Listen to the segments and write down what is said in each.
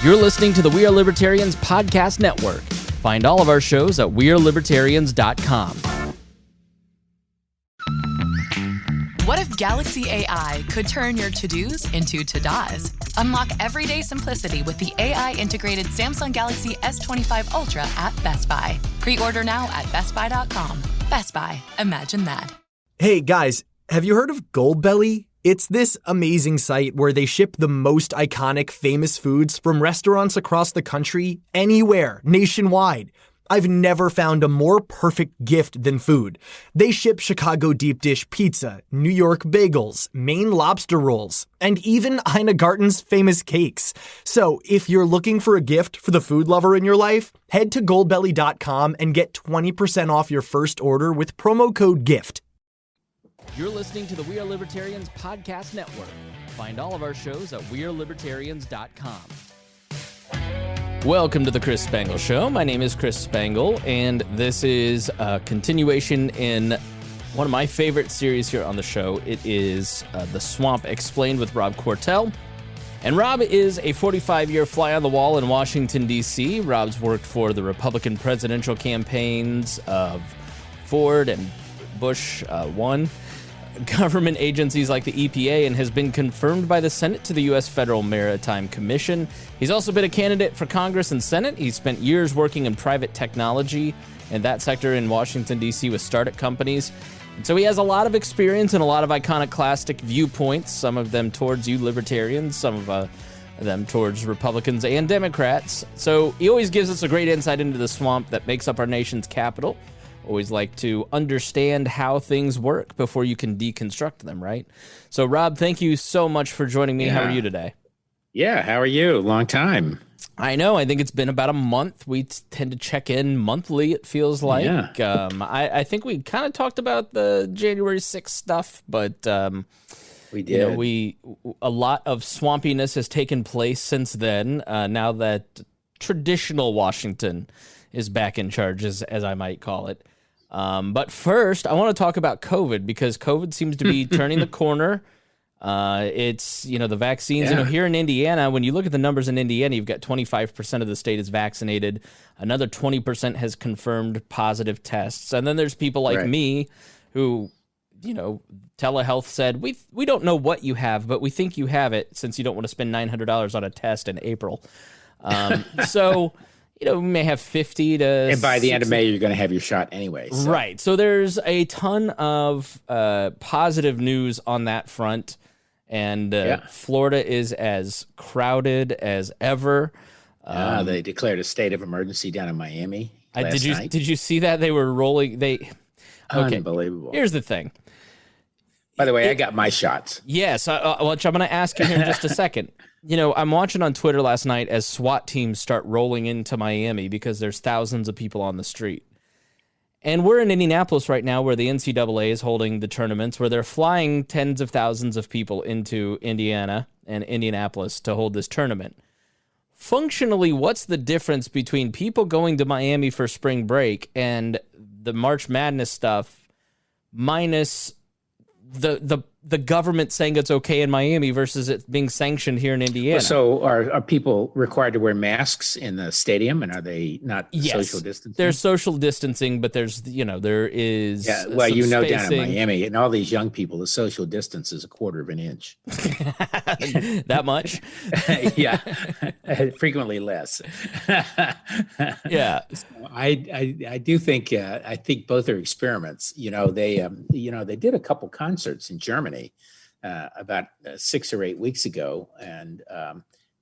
You're listening to the We Are Libertarians podcast network. Find all of our shows at wearelibertarians.com. What if Galaxy AI could turn your to-dos into to-dos? Unlock everyday simplicity with the AI-integrated Samsung Galaxy S25 Ultra at Best Buy. Pre-order now at bestbuy.com. Best Buy. Imagine that. Hey guys, have you heard of Goldbelly? It's this amazing site where they ship the most iconic, famous foods from restaurants across the country, anywhere, nationwide. I've never found a more perfect gift than food. They ship Chicago deep dish pizza, New York bagels, Maine lobster rolls, and even Ina Garten's famous cakes. So if you're looking for a gift for the food lover in your life, head to goldbelly.com and get 20% off your first order with promo code GIFT. You're listening to the We Are Libertarians podcast network. Find all of our shows at wearelibertarians.com. Welcome to the Chris Spangle Show. My name is Chris Spangle, and this is a continuation in one of my favorite series here on the show. It is The Swamp Explained with Rob Quartel. And Rob is a 45-year fly on the wall in Washington, D.C. Rob's worked for the Republican presidential campaigns of Ford and Bush 1, government agencies like the EPA, and has been confirmed by the Senate to the Us Federal Maritime Commission. He's also been a candidate for Congress and Senate. He spent years working in private technology and that sector in Washington, D.C. with startup companies. And so he has a lot of experience and a lot of iconoclastic viewpoints, some of them towards you libertarians, some of them towards Republicans and Democrats. So he always gives us a great insight into the swamp that makes up our nation's capital. Always like to understand how things work before you can deconstruct them, right? So, Rob, thank you so much for joining me. Yeah. How are you today? Yeah, how are you? Long time. I know. I think it's been about a month. We tend to check in monthly, it feels like. Yeah. I think we kind of talked about the January 6th stuff, but we did. A lot of swampiness has taken place since then, now that traditional Washington is back in charge, as I might call it. But first, I want to talk about COVID, because COVID seems to be turning the corner. It's, the vaccines, here in Indiana, when you look at the numbers in Indiana, you've got 25% of the state is vaccinated. Another 20% has confirmed positive tests. And then there's people like me who, telehealth said, we don't know what you have, but we think you have it, since you don't want to spend $900 on a test in April. So... we may have 50 to... And by the end of May, you're going to have your shot anyway. So. Right. So there's a ton of positive news on that front. And Florida is as crowded as ever. They declared a state of emergency down in Miami last night. Did you see that? They were rolling... Unbelievable. Here's the thing. By the way, I got my shots. Yes, which I'm going to ask you here in just a second. I'm watching on Twitter last night as SWAT teams start rolling into Miami because there's thousands of people on the street. And we're in Indianapolis right now, where the NCAA is holding the tournaments, where they're flying tens of thousands of people into Indiana and Indianapolis to hold this tournament. Functionally, what's the difference between people going to Miami for spring break and the March Madness stuff minus the government saying it's okay in Miami versus it being sanctioned here in Indiana? So are people required to wear masks in the stadium, and are they not social distancing? There's social distancing, but there is down in Miami and all these young people, the social distance is a quarter of an inch. That much? Yeah, frequently less. Yeah, so I do think I think both are experiments. They did a couple concerts in Germany about 6 or 8 weeks ago, and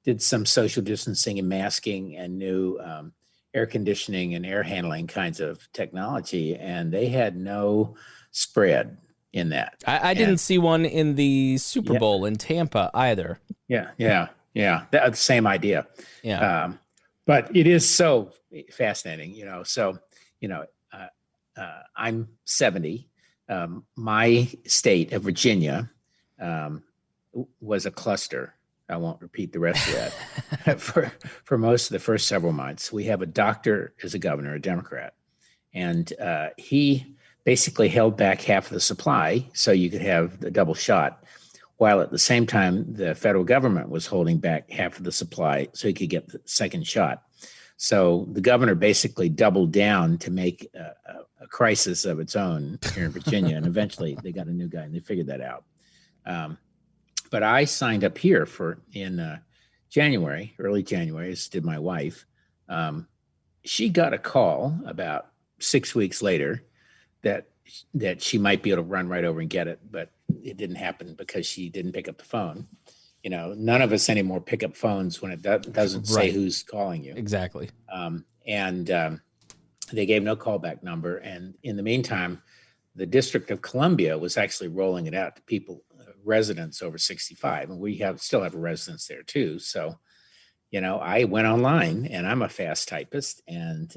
did some social distancing and masking and new air conditioning and air handling kinds of technology, and they had no spread in that. I didn't see one in the Super Bowl in Tampa either. Yeah. The same idea. Yeah. But it is so fascinating, I'm 70. My state of Virginia was a cluster. I won't repeat the rest of that. for most of the first several months, we have a doctor as a governor, a Democrat, and he basically held back half of the supply so you could have the double shot, while at the same time the federal government was holding back half of the supply so he could get the second shot. So the governor basically doubled down to make a crisis of its own here in Virginia, and eventually they got a new guy and they figured that out. But I signed up here in January, early January, as did my wife. She got a call about 6 weeks later that she might be able to run right over and get it, but it didn't happen because she didn't pick up the phone. You know, none of us anymore pick up phones when it doesn't say who's calling you. Exactly. They gave no callback number. And in the meantime, the District of Columbia was actually rolling it out to people, residents over 65. And we still have a residence there too. So, you know, I went online, and I'm a fast typist, and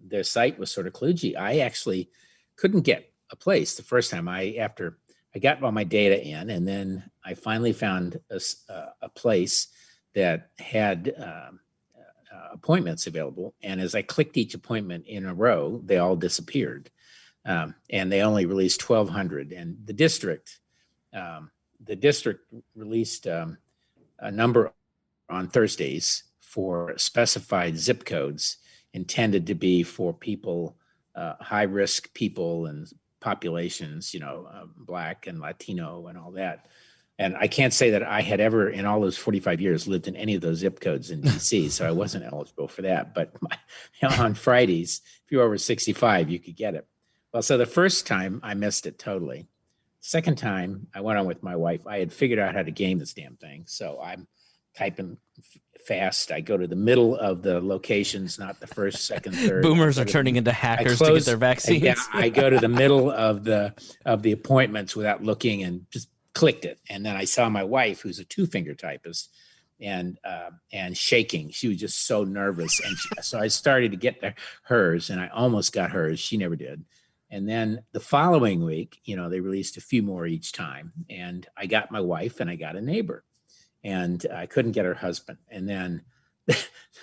their site was sort of kludgy. I actually couldn't get a place the first time. After I got all my data in, and then I finally found a place that had appointments available. And as I clicked each appointment in a row, they all disappeared. And they only released 1,200. And the district released a number on Thursdays for specified zip codes intended to be for people, high-risk people and populations, you know, Black and Latino and all that. And I can't say that I had ever, in all those 45 years, lived in any of those zip codes in DC, so I wasn't eligible for that. But on Fridays, if you're over 65, you could get it. Well, so the first time I missed it totally. Second time I went on with my wife, I had figured out how to game this damn thing. So I'm typing fast. I go to the middle of the locations, not the first, second, third. Boomers are turning into hackers to get their vaccines. I go to the middle of the appointments without looking and just clicked it. And then I saw my wife, who's a 2-finger typist, and shaking. She was just so nervous. And so I started to get hers, and I almost got hers. She never did. And then the following week, you know, they released a few more each time. And I got my wife, and I got a neighbor. And I couldn't get her husband. And then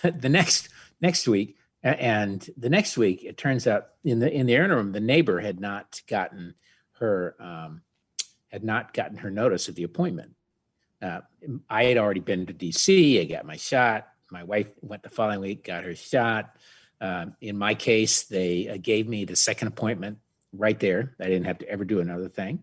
the next week, it turns out in the interim, the neighbor had not gotten her notice of the appointment. I had already been to DC. I got my shot. My wife went the following week, got her shot. In my case, they gave me the second appointment right there. I didn't have to ever do another thing.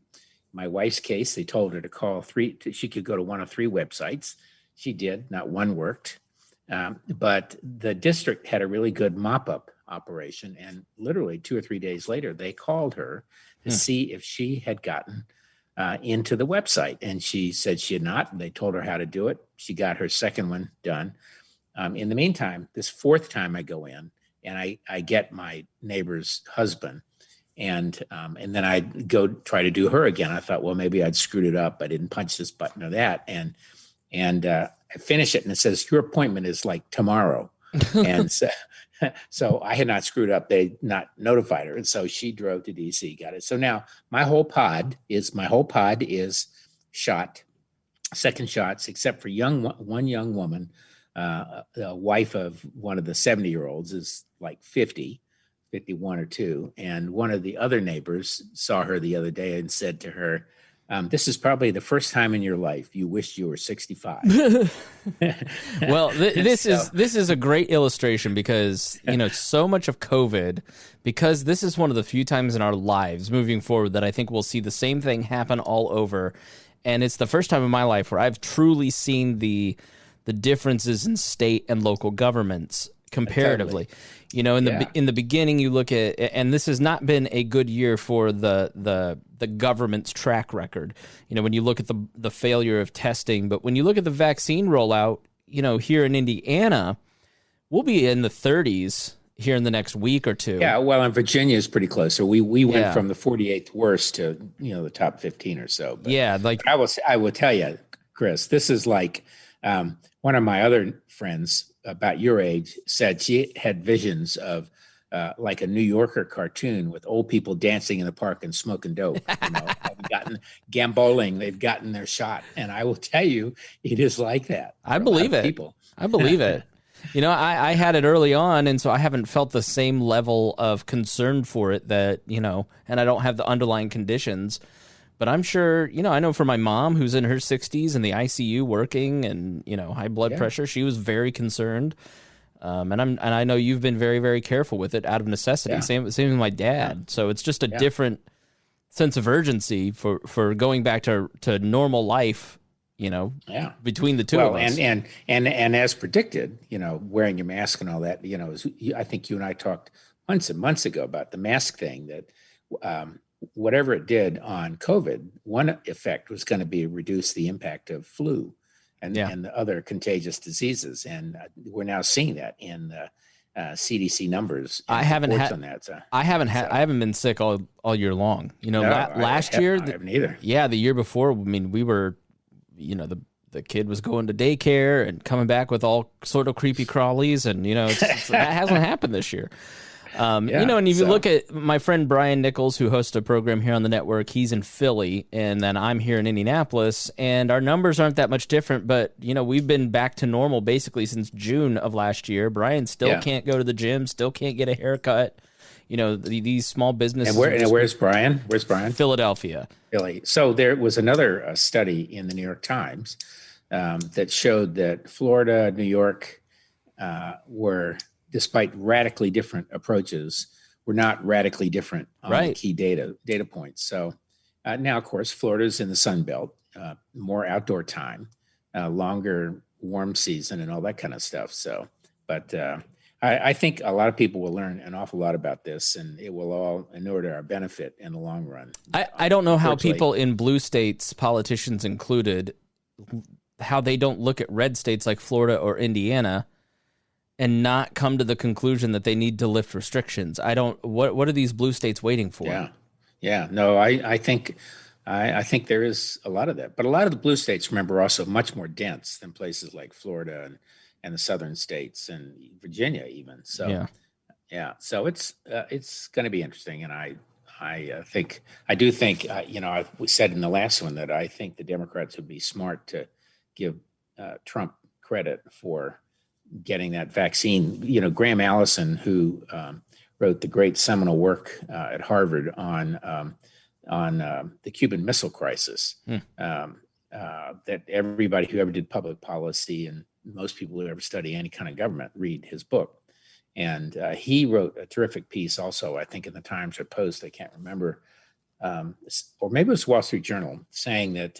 My wife's case, they told her to call she could go to one of 3 websites. She did, not one worked. But the district had a really good mop-up operation. And literally 2 or 3 days later, they called her to see if she had gotten into the website. And she said she had not. And they told her how to do it. She got her second one done. In the meantime, this fourth time I go in, and I get my neighbor's husband. And then I'd go try to do her again. I thought, well, maybe I'd screwed it up. I didn't punch this button or that. And I finish it, and it says, your appointment is like tomorrow. And so I had not screwed up. They not notified her. And so she drove to DC, got it. So now my whole pod is shot, second shots, except for one young woman, the wife of one of the 70-year-olds is like 51 or 2. And one of the other neighbors saw her the other day and said to her, this is probably the first time in your life you wished you were 65. Well, this is a great illustration because, you know, so much of COVID, because this is one of the few times in our lives moving forward that I think we'll see the same thing happen all over. And it's the first time in my life where I've truly seen the differences in state and local governments comparatively. Totally. You know, in the beginning, you look at, and this has not been a good year for the government's track record. You know, when you look at the failure of testing, but when you look at the vaccine rollout, you know, here in Indiana, we'll be in the 30s here in the next week or two. Yeah, well, and Virginia is pretty close. So we went from the 48th worst to, you know, the top 15 or so. But, like I will tell you, Chris, this is like one of my other friends about your age said she had visions of like a New Yorker cartoon with old people dancing in the park and smoking dope. You know, having gotten gambling, they've gotten their shot. And I will tell you, it is like that. I believe it. I believe it. You know, I had it early on, and so I haven't felt the same level of concern for it that, you know, and I don't have the underlying conditions. But I'm sure, I know for my mom who's in her 60s in the ICU working and, high blood pressure, she was very concerned. And I know you've been very, very careful with it out of necessity. Same with my dad. So it's just a different sense of urgency for going back to normal life, between the two of us. And as predicted, wearing your mask and all that, I think you and I talked months and months ago about the mask thing, that whatever it did on COVID, one effect was going to be reduce the impact of flu and the other contagious diseases. And we're now seeing that in CDC numbers. I haven't been sick all year long. Last year, I haven't either. Yeah, the year before, we were, the kid was going to daycare and coming back with all sort of creepy crawlies, and that hasn't happened this year. And if you look at my friend Brian Nichols, who hosts a program here on the network, he's in Philly, and then I'm here in Indianapolis, and our numbers aren't that much different, but, we've been back to normal basically since June of last year. Brian still can't go to the gym, still can't get a haircut. These small businesses. And where's Brian? Where's Brian? Philadelphia. Philly. So there was another study in the New York Times that showed that Florida, New York were, despite radically different approaches, were not radically different on the key data points. So now, of course, Florida's in the Sun Belt, more outdoor time, longer warm season, and all that kind of stuff. So, but I think a lot of people will learn an awful lot about this, and it will all inure to our benefit in the long run. I don't know how people in blue states, politicians included, how they don't look at red states like Florida or Indiana and not come to the conclusion that they need to lift restrictions. What are these blue states waiting for? Yeah. No, I think there is a lot of that. But a lot of the blue states, remember, are also much more dense than places like Florida and the southern states and Virginia even. So, so it's going to be interesting. And I do think, I said in the last one that I think the Democrats would be smart to give Trump credit for getting that vaccine. Graham Allison, who wrote the great seminal work at Harvard on the Cuban Missile Crisis, that everybody who ever did public policy and most people who ever study any kind of government read his book. And he wrote a terrific piece also, I think in the Times or Post, I can't remember, or maybe it was Wall Street Journal, saying that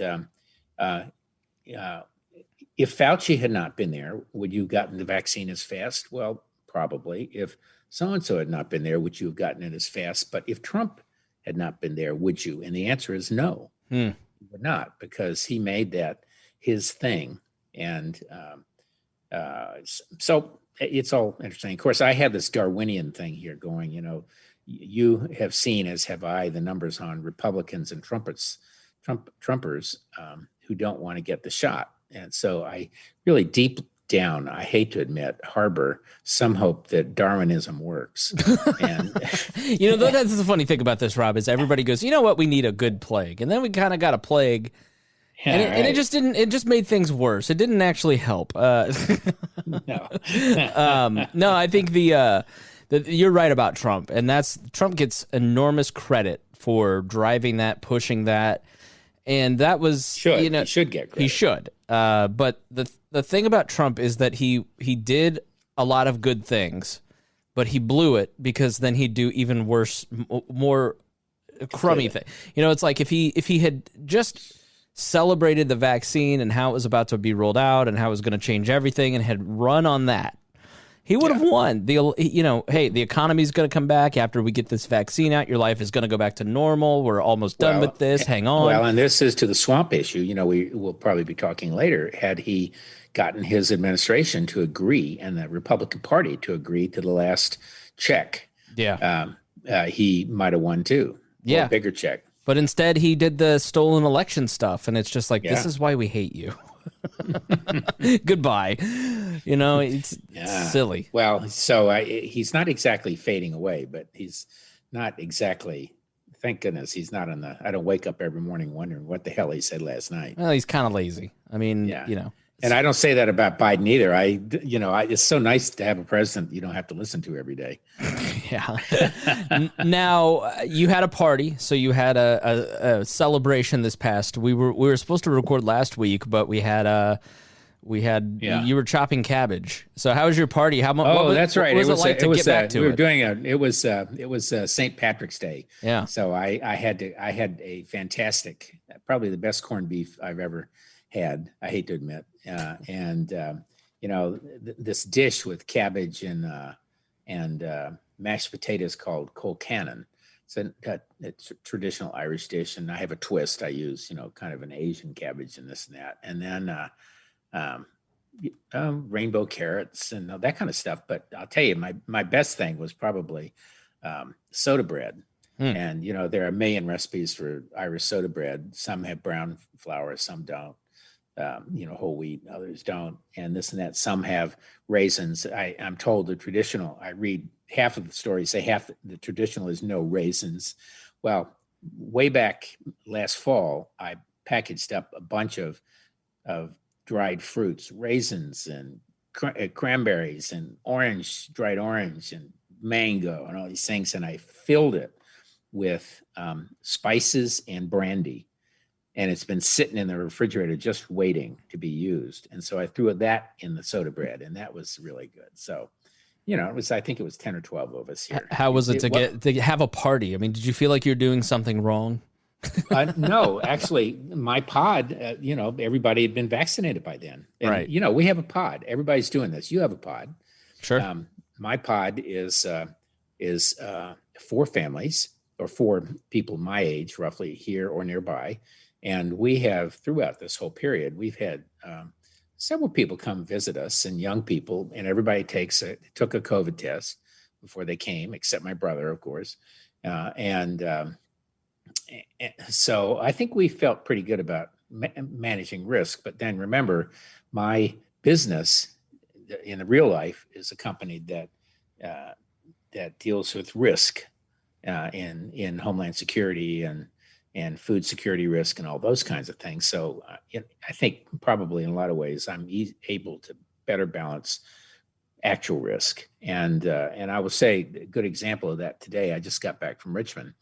if Fauci had not been there, would you have gotten the vaccine as fast? Well, probably. If so-and-so had not been there, would you have gotten it as fast? But if Trump had not been there, would you? And the answer is no, you would not, because he made that his thing. And so it's all interesting. Of course, I have this Darwinian thing here going, you have seen, as have I, the numbers on Republicans and Trumpers who don't want to get the shot. And so I really deep down, I hate to admit, harbor some hope that Darwinism works. And that's the funny thing about this, Rob, is everybody goes, you know what, we need a good plague. And then we kind of got a plague. And it just didn't. It just made things worse. It didn't actually help. No, I think you're right about Trump, and Trump gets enormous credit for driving that, pushing that, and that was he should get credit. He should. But the thing about Trump is that he did a lot of good things, but he blew it because then he'd do even worse, more crummy thing. It's like if he had just celebrated the vaccine and how it was about to be rolled out and how it was going to change everything and had run on that, he would have won. Hey, the economy's going to come back after we get this vaccine out. Your life is going to go back to normal. We're almost done with this. Hang on. Well, and this is to the swamp issue. We will probably be talking later. Had he gotten his administration to agree and the Republican Party to agree to the last check, he might have won too. A bigger check. But instead, he did the stolen election stuff, and it's just like, this is why we hate you. Goodbye. It's silly. Well, so he's not exactly fading away, but he's not exactly, thank goodness, he's not on I don't wake up every morning wondering what the hell he said last night. Well, he's kind of lazy. I mean, And I don't say that about Biden either. It's so nice to have a president you don't have to listen to every day. Yeah. Now you had a party, so you had a celebration this past. We were supposed to record last week, but we had you were chopping cabbage. So how was your party? That's right. What was it like to get back to it? It was St. Patrick's Day. Yeah. So I had a fantastic, probably the best corned beef I've ever had. I hate to admit, this dish with cabbage and mashed potatoes called colcannon. It's a traditional Irish dish, and I have a twist. I use kind of an Asian cabbage and this and that, and then rainbow carrots and that kind of stuff. But I'll tell you, my best thing was probably soda bread. And there are a million recipes for Irish soda bread. Some have brown flour, some don't. Whole wheat, others don't, and this and that. Some have raisins. I'm told the traditional, I read half of the stories say half the traditional is no raisins. Well, way back last fall, I packaged up a bunch of dried fruits, raisins and cranberries and dried orange and mango and all these things. And I filled it with spices and brandy. And it's been sitting in the refrigerator just waiting to be used. And so I threw that in the soda bread, and that was really good. So, I think it was 10 or 12 of us here. How was it to have a party? I mean, did you feel like you're doing something wrong? No, actually, my pod, everybody had been vaccinated by then. And, right. We have a pod. Everybody's doing this. You have a pod. Sure. My pod is 4 families or 4 people my age, roughly here or nearby. And we have, throughout this whole period, we've had several people come visit us, and young people, and everybody took a COVID test before they came, except my brother, of course. And so I think we felt pretty good about managing risk. But then remember, my business in the real life is a company that deals with risk in homeland security and food security risk and all those kinds of things. So I think probably in a lot of ways I'm able to better balance actual risk. And I will say a good example of that today, I just got back from Richmond,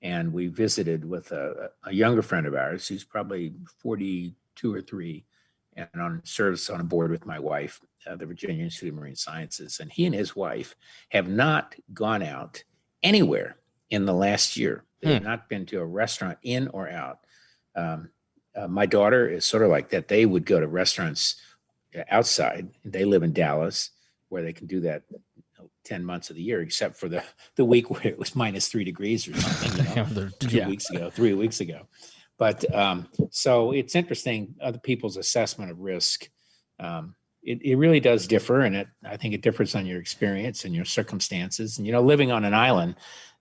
and we visited with a younger friend of ours who's probably 42 or 3 and serves on a board with my wife, the Virginia Institute of Marine Sciences. And he and his wife have not gone out anywhere in the last year. They have not been to a restaurant in or out. My daughter is sort of like that. They would go to restaurants outside. They live in Dallas, where they can do that 10 months of the year, except for the week where it was -3 degrees or something, 3 weeks ago. But so it's interesting, other people's assessment of risk. It really does differ, and I think it differs on your experience and your circumstances. And, living on an island,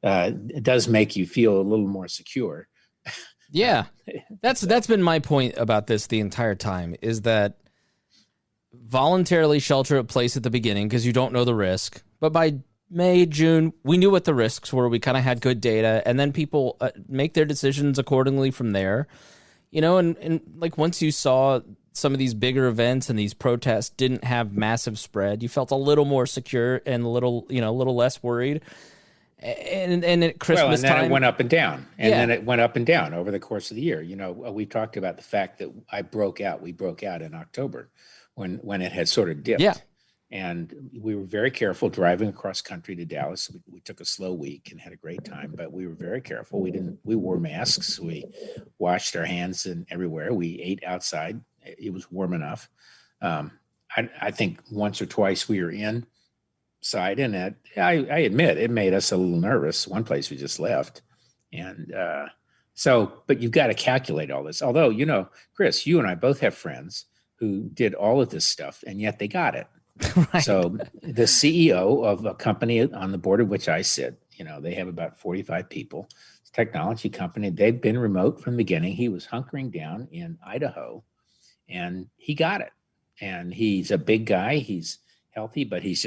it does make you feel a little more secure. Yeah, that's been my point about this the entire time, is that voluntarily shelter in place at the beginning because you don't know the risk. But by May, June, we knew what the risks were. We kind of had good data, and then people make their decisions accordingly from there. And like once you saw some of these bigger events and these protests didn't have massive spread, you felt a little more secure and a little less worried. And at Christmas and then time, it went up and down, and then it went up and down over the course of the year. We talked about the fact that we broke out in October when it had sort of dipped. Yeah. And we were very careful driving across country to Dallas. We took a slow week and had a great time, but we were very careful. We wore masks. We washed our hands everywhere. We ate outside. It was warm enough. I think once or twice we were inside, and I admit it made us a little nervous. One place we just left. And but you've got to calculate all this. Although, Chris, you and I both have friends who did all of this stuff, and yet they got it. Right. So the CEO of a company on the board of which I sit, they have about 45 people. It's a technology company. They've been remote from the beginning. He was hunkering down in Idaho, and he got it. And he's a big guy. He's healthy, but he's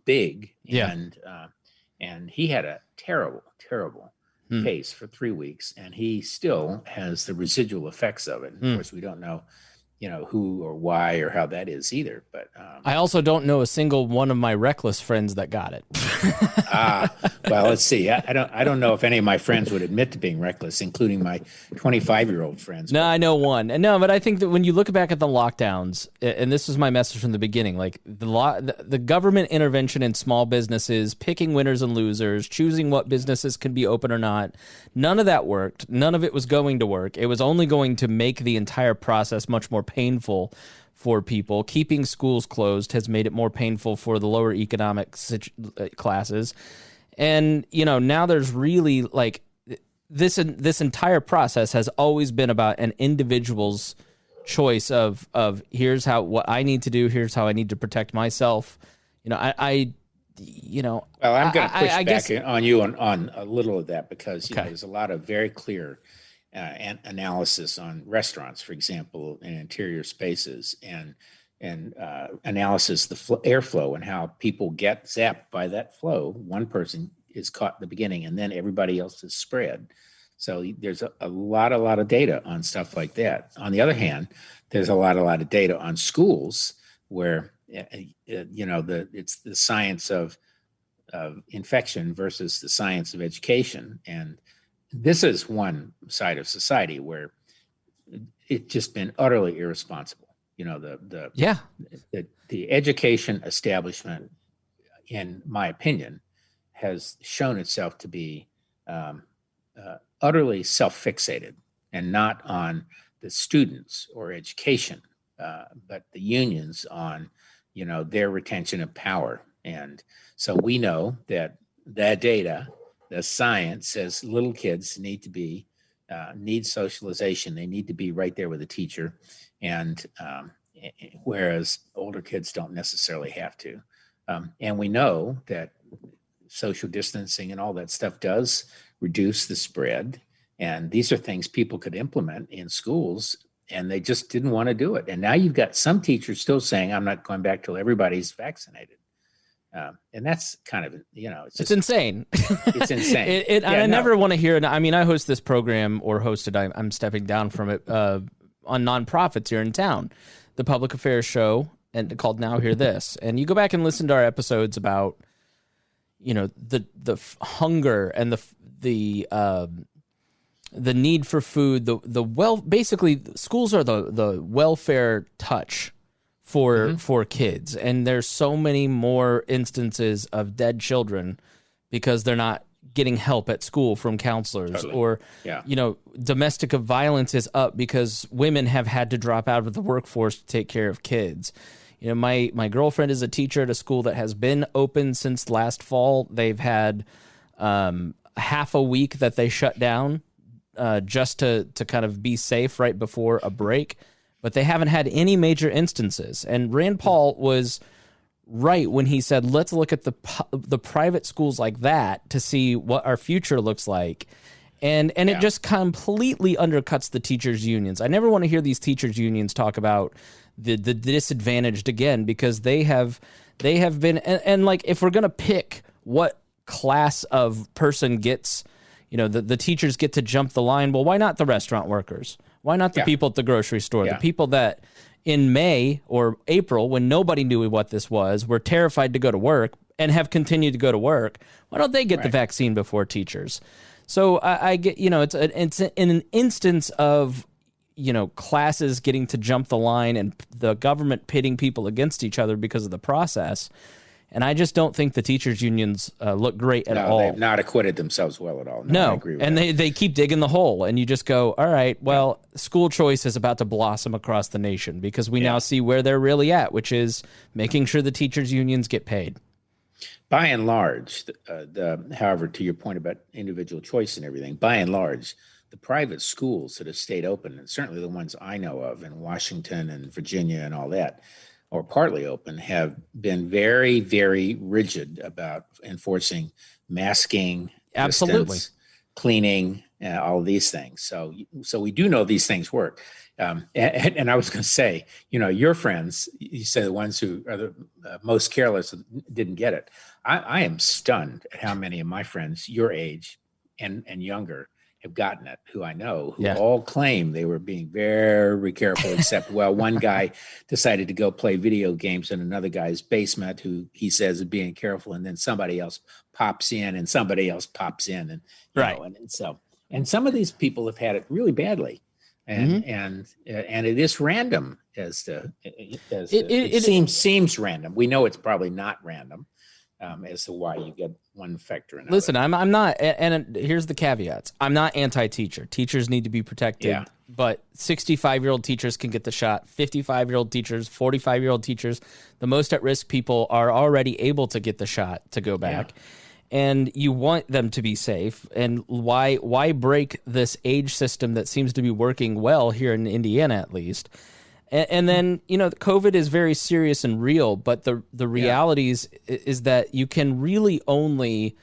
big. Yeah. And he had a terrible case for 3 weeks, and he still has the residual effects of it. Of course, we don't know who or why or how that is either. But I also don't know a single one of my reckless friends that got it. Well, let's see. I don't know if any of my friends would admit to being reckless, including my 25-year-old friends. No, I know one. No, but I think that when you look back at the lockdowns, and this was my message from the beginning, like the government intervention in small businesses, picking winners and losers, choosing what businesses can be open or not, none of that worked. None of it was going to work. It was only going to make the entire process much more painful for people. Keeping schools closed has made it more painful for the lower economic classes. And, now there's really like this entire process has always been about an individual's choice of here's what I need to do. Here's how I need to protect myself. Well, I'm going to push back on you on a little of that because there's a lot of very clear analysis on restaurants, for example, and interior spaces, and analysis the airflow and how people get zapped by that flow. One person is caught in the beginning, and then everybody else is spread. So there's a lot of data on stuff like that. On the other hand, there's a lot of data on schools where it's the science of infection versus the science of education. And this is one side of society where it's just been utterly irresponsible. The education establishment, in my opinion, has shown itself to be utterly self-fixated and not on the students or education, but the unions on, their retention of power. And so we know that data, the science says little kids need socialization. They need to be right there with a teacher. And whereas older kids don't necessarily have to. And we know that social distancing and all that stuff does reduce the spread. And these are things people could implement in schools, and they just didn't want to do it. And now you've got some teachers still saying, I'm not going back till everybody's vaccinated. And that's kind of, it's insane. It's insane. I never want to hear it. I mean, I host this program or hosted, I'm stepping down from it on nonprofits here in town, the public affairs show, and called Now Hear This. And you go back and listen to our episodes about, the hunger and the need for food, basically schools are the welfare touch for kids. And there's so many more instances of dead children because they're not getting help at school from counselors. Or, domestic violence is up because women have had to drop out of the workforce to take care of kids. My girlfriend is a teacher at a school that has been open since last fall. They've had half a week that they shut down just to kind of be safe right before a break. But they haven't had any major instances. And Rand Paul was right when he said, let's look at the private schools like that to see what our future looks like. And it just completely undercuts the teachers' unions. I never want to hear these teachers' unions talk about the disadvantaged again, because they have been, and like, if we're going to pick what class of person gets, the teachers get to jump the line, well, why not the restaurant workers? Why not the people at the grocery store? The people that in May or April, when nobody knew what this was, were terrified to go to work and have continued to go to work. Why don't they get the vaccine before teachers? So I get, it's an instance of, classes getting to jump the line and the government pitting people against each other because of the process. And I just don't think the teachers' unions look great at all. They've not acquitted themselves well at all. No, I agree with and that. they keep digging the hole, and you just go, all right, well, school choice is about to blossom across the nation because we now see where they're really at, which is making sure the teachers' unions get paid. By and large, however, to your point about individual choice and everything, by and large, the private schools that have stayed open, and certainly the ones I know of in Washington and Virginia and all that, or partly open, have been very, very rigid about enforcing masking, distance, cleaning, all of these things. So we do know these things work. And I was going to say, your friends, you say the ones who are the most careless didn't get it. I am stunned at how many of my friends your age and younger have gotten it, who I know, who Yeah. all claim they were being very careful, except, well, one guy decided to go play video games in another guy's basement who he says is being careful. And then somebody else pops in and somebody else pops in. And, you Right. know, and so, and some of these people have had it really badly. And, and it is random it seems random. We know it's probably not random. As to why you get one effect or another. Listen, I'm not, and here's the caveats. I'm not anti-teacher. Teachers need to be protected, Yeah. but 65-year-old teachers can get the shot. 55-year-old teachers, 45-year-old teachers, the most at-risk people are already able to get the shot to go back. Yeah. And you want them to be safe. And why break this age system that seems to be working well here in Indiana, at least? And then, you know, COVID is very serious and real, but the realities is that you can really only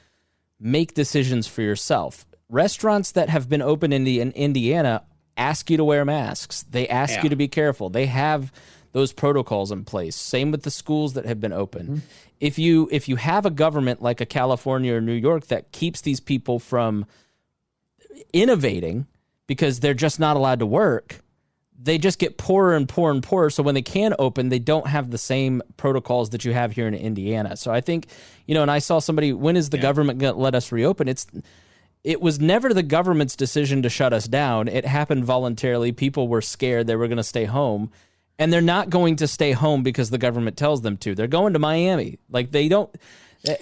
make decisions for yourself. Restaurants that have been open in Indiana ask you to wear masks. They ask you to be careful. They have those protocols in place. Same with the schools that have been open. If you have a government like a California or New York that keeps these people from innovating because they're just not allowed to work, they just get poorer and poorer and poorer. So when they can open, they don't have the same protocols that you have here in Indiana. So I think, you know, and I saw somebody, when is the government going to let us reopen? It was never the government's decision to shut us down. It happened voluntarily. People were scared. They were going to stay home. And they're not going to stay home because the government tells them to. They're going to Miami. Like, they don't.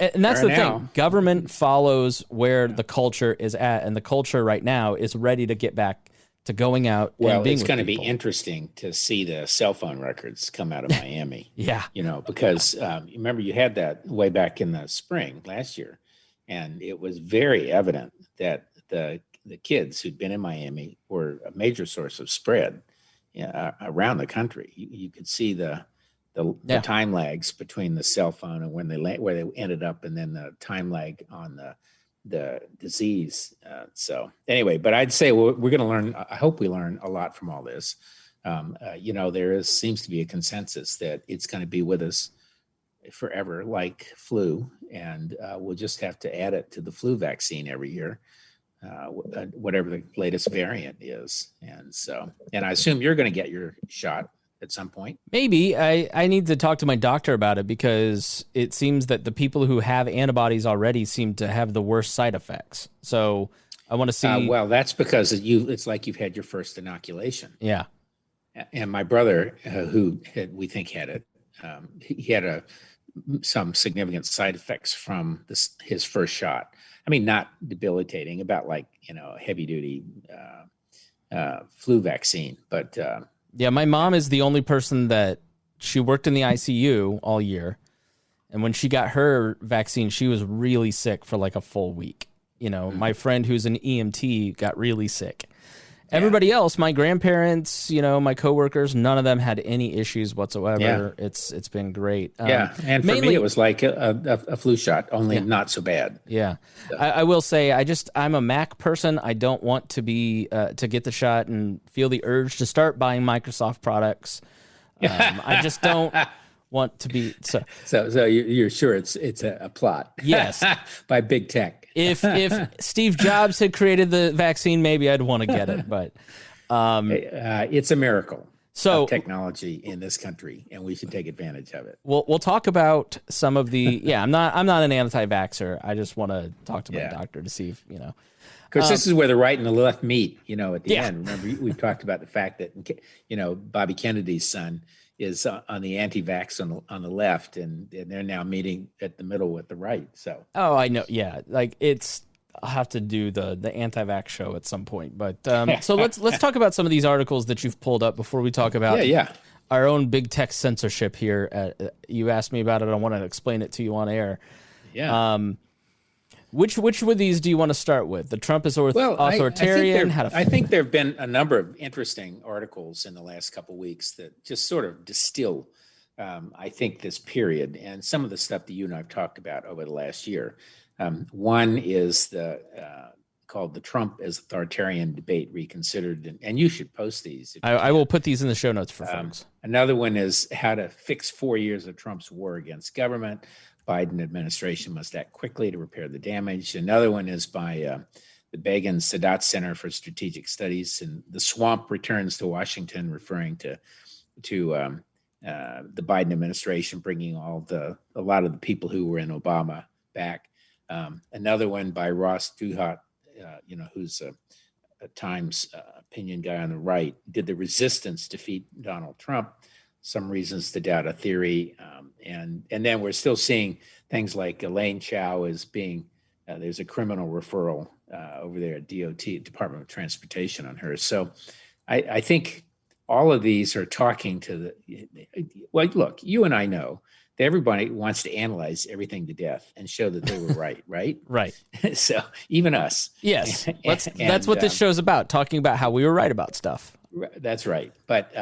And that's the thing. Government follows where the culture is at. And the culture right now is ready to get back to going out. Well, and being it's going to be people. interesting to see the cell phone records come out of Miami. Yeah. You know, because remember you had that way back in the spring last year, and it was very evident that the kids who'd been in Miami were a major source of spread around the country. You could see the time lags between the cell phone and when where they ended up, and then the time lag on the disease. So anyway, but I'd say we're going to learn. I hope we learn a lot from all this. You know, seems to be a consensus that it's going to be with us forever, like flu, and we'll just have to add it to the flu vaccine every year, whatever the latest variant is. And I assume you're going to get your shot at some point. Maybe. I need to talk to my doctor about it, because it seems that the people who have antibodies already seem to have the worst side effects. So I want to see. Well, that's because it's like you've had your first inoculation. Yeah. And my brother, we think had it, he had some significant side effects from his first shot. I mean, not debilitating, about like, you know, heavy duty flu vaccine, but yeah, my mom is the only person that she worked in the ICU all year. And when she got her vaccine, she was really sick for like a full week. You know, my friend who's an EMT got really sick. Everybody else, my grandparents, you know, my coworkers, none of them had any issues whatsoever. Yeah. It's been great. And for me, it was like a flu shot, only not so bad. Yeah. So. I will say, I'm a Mac person. I don't want to be to get the shot and feel the urge to start buying Microsoft products. I just don't want to be so you're sure it's a plot. Yes. By big tech. If Steve Jobs had created the vaccine, maybe I'd want to get it, but it's a miracle of technology in this country, and we should take advantage of it. We'll talk about some of the I'm not an anti-vaxxer. I just want to talk to my doctor to see if, you know. Because this is where the right and the left meet, you know, at the end. Remember, we talked about the fact that, you know, Bobby Kennedy's son is on the anti-vax on the left, and they're now meeting at the middle with the right. So I know, like I'll have to do the anti-vax show at some point. But so let's talk about some of these articles that you've pulled up before we talk about our own big tech censorship here. You asked me about it. I want to explain it to you on air. Yeah. Which of these do you want to start with? The Trump is authoritarian. I think there have been a number of interesting articles in the last couple of weeks that just sort of distill, I think, this period and some of the stuff that you and I've talked about over the last year. One is called the Trump as Authoritarian Debate Reconsidered, and you should post these. I will put these in the show notes for folks. Another one is how to fix 4 years of Trump's war against government. Biden administration must act quickly to repair the damage. Another one is by the Begin-Sadat Center for Strategic Studies, and the swamp returns to Washington, referring to the Biden administration bringing a lot of the people who were in Obama back. Another one by Ross Douthat, who's a Times opinion guy on the right, did the resistance defeat Donald Trump? Some reasons to doubt a theory, and then we're still seeing things like Elaine Chao is being there's a criminal referral over there at DOT, Department of Transportation, on her. So I think all of these are talking to look, you and I know that everybody wants to analyze everything to death and show that they were right, right? Right. So even us. Yes. That's what this show's about, talking about how we were right about stuff. That's right. But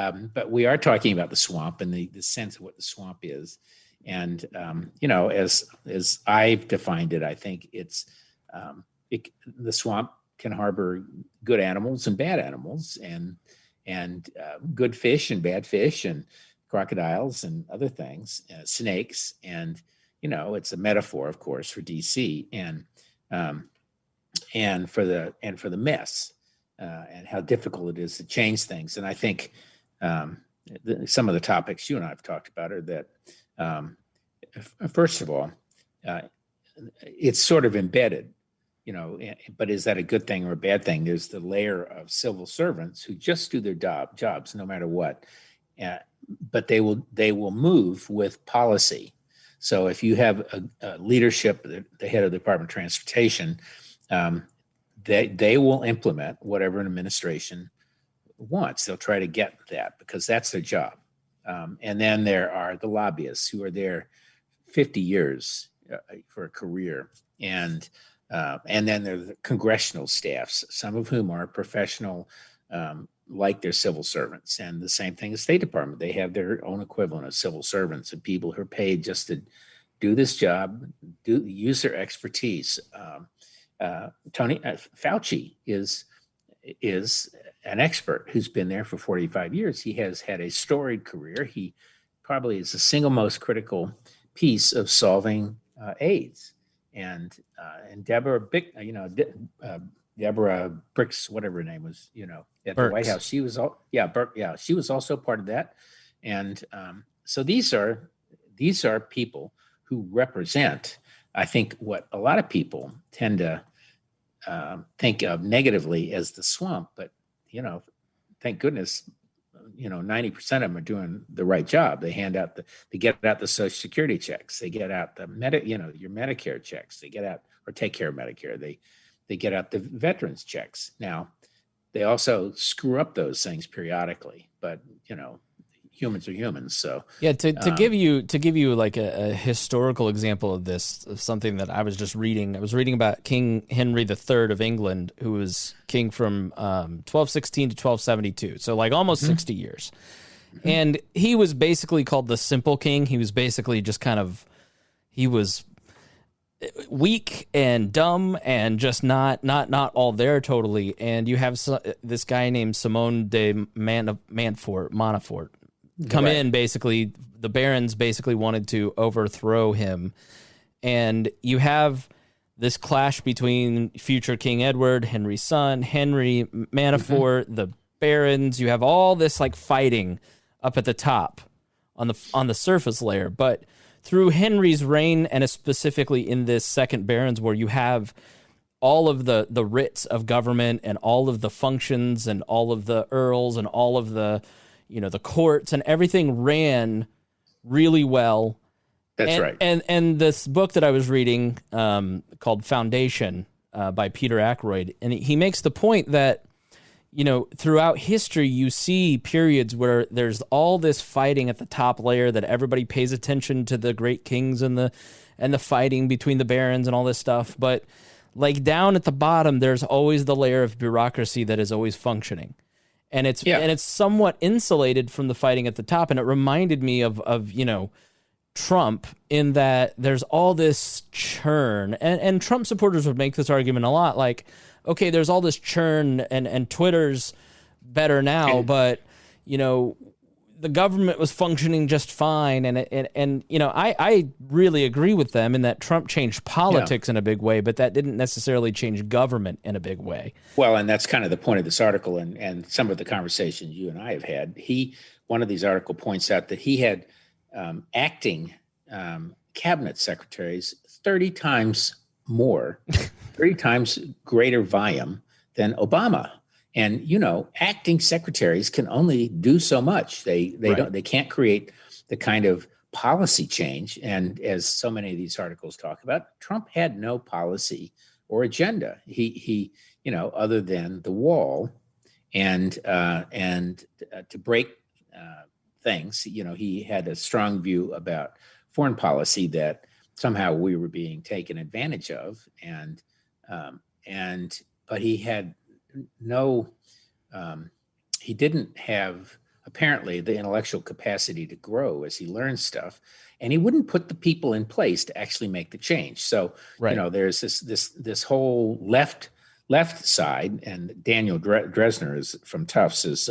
we are talking about the swamp and the sense of what the swamp is. And, as I've defined it, I think it's the swamp can harbor good animals and bad animals, and good fish and bad fish, and crocodiles and other things, snakes. And, it's a metaphor, of course, for DC and for the mess and how difficult it is to change things. And I think some of the topics you and I have talked about are that, first of all, it's sort of embedded, but is that a good thing or a bad thing? There's the layer of civil servants who just do their jobs no matter what, but they will move with policy. So if you have a leadership, the head of the Department of Transportation, they will implement whatever an administration wants. They'll try to get that because that's their job. And then there are the lobbyists who are there 50 years for a career. And then there are the congressional staffs, some of whom are professional, like their civil servants. And the same thing as State Department. They have their own equivalent of civil servants and people who are paid just to do this job, use their expertise. Tony Fauci is an expert who's been there for 45 years. He has had a storied career. He probably is the single most critical piece of solving AIDS. And Deborah Bricks, whatever her name was, at the White House, she was she was also part of that. And so these are people who represent, I think, what a lot of people tend to think of negatively as the swamp, but thank goodness, 90% of them are doing the right job. They get out the Social Security checks. They get out the your Medicare checks. They get out or take care of Medicare. They get out the veterans checks. Now, they also screw up those things periodically, but humans are humans. So yeah, to give you like a historical example of this, of something that I was just reading. I was reading about King Henry III of England, who was king from 1216 to 1272, so like almost 60 years. And he was basically called the simple king. He was basically just he was weak and dumb and just not all there totally. And you have this guy named Simon de Montfort come in. Basically, the barons basically wanted to overthrow him, and you have this clash between future King Edward, Henry's son, Henry Montfort, the barons. You have all this like fighting up at the top on the surface layer, but through Henry's reign, and specifically in this Second Barons War, you have all of the writs of government and all of the functions and all of the earls and all of the the courts, and everything ran really well. That's right. And this book that I was reading called Foundation by Peter Ackroyd, and he makes the point that throughout history you see periods where there's all this fighting at the top layer, that everybody pays attention to the great kings and the fighting between the barons and all this stuff, but like down at the bottom there's always the layer of bureaucracy that is always functioning. And it's somewhat insulated from the fighting at the top. And it reminded me of Trump, in that there's all this churn. And Trump supporters would make this argument a lot, like, okay, there's all this churn and Twitter's better now, but the government was functioning just fine, and you know, I really agree with them in that Trump changed politics in a big way, but that didn't necessarily change government in a big way. Well, and that's kind of the point of this article, and some of the conversations you and I have had. One of these article points out that he had acting cabinet secretaries 30 times more, 30 times greater volume than Obama. And, you know, acting secretaries can only do so much. They can't create the kind of policy change. And as so many of these articles talk about, Trump had no policy or agenda. He you know, other than the wall and to break things, you know, he had a strong view about foreign policy that somehow we were being taken advantage of. But he had he didn't have apparently the intellectual capacity to grow as he learned stuff, and he wouldn't put the people in place to actually make the change. So, you know, there's this whole left side, and Daniel Dresner is from Tufts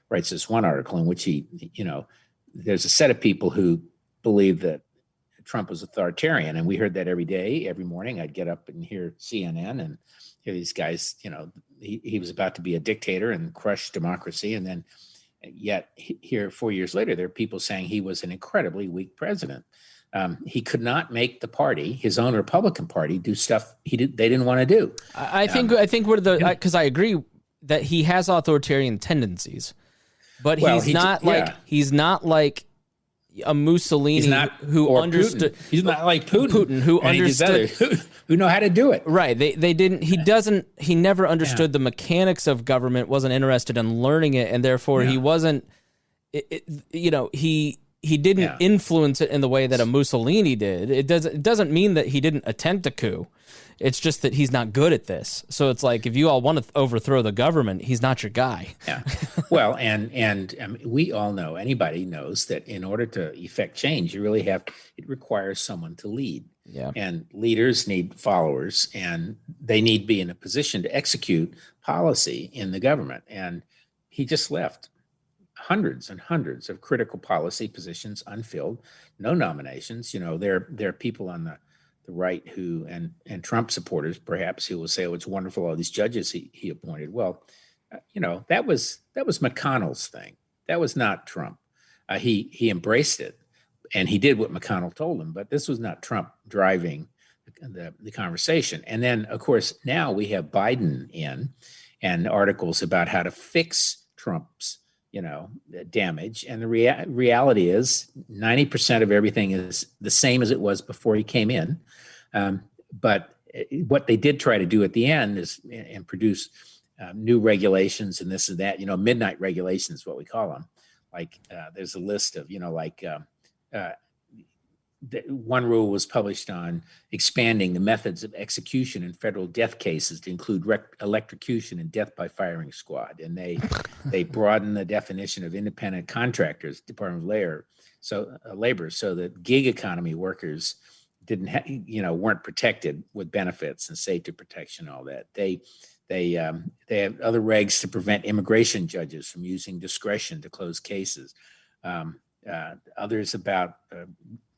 writes this one article in which he, you know, there's a set of people who believe that Trump was authoritarian, and we heard that every day, every morning. I'd get up and hear CNN and hear these guys, you know, he was about to be a dictator and crush democracy. And then yet here 4 years later, there are people saying he was an incredibly weak president. He could not make the party, his own Republican Party, do stuff they didn't want to do. I think because I agree that he has authoritarian tendencies, but he's not like a Mussolini who understood. Putin. He's not like Putin who understood, who know how to do it. Right. He never understood the mechanics of government, wasn't interested in learning it, and therefore he wasn't, he didn't influence it in the way that a Mussolini did. It doesn't mean that he didn't attempt a coup. It's just that he's not good at this. So it's like, if you all want to overthrow the government, he's not your guy. Yeah. Well, and we all know, anybody knows that in order to effect change, it requires someone to lead. Yeah. And leaders need followers, and they need to be in a position to execute policy in the government. And he just left hundreds and hundreds of critical policy positions unfilled, no nominations. You know, there are people on the right who, and Trump supporters perhaps, who will say, oh, it's wonderful, all these judges he appointed. Well, that was McConnell's thing. That was not Trump. He embraced it, and he did what McConnell told him, but this was not Trump driving the conversation. And then, of course, now we have Biden in, and articles about how to fix Trump's damage. And the reality is 90% of everything is the same as it was before he came in. But what they did try to do at the end is and produce new regulations and this and that, midnight regulations, what we call them. Like there's a list of, one rule was published on expanding the methods of execution in federal death cases to include electrocution and death by firing squad. And they broadened the definition of independent contractors, Department of Labor, so that gig economy workers weren't protected with benefits and safety protection, all that. They have other regs to prevent immigration judges from using discretion to close cases. Others about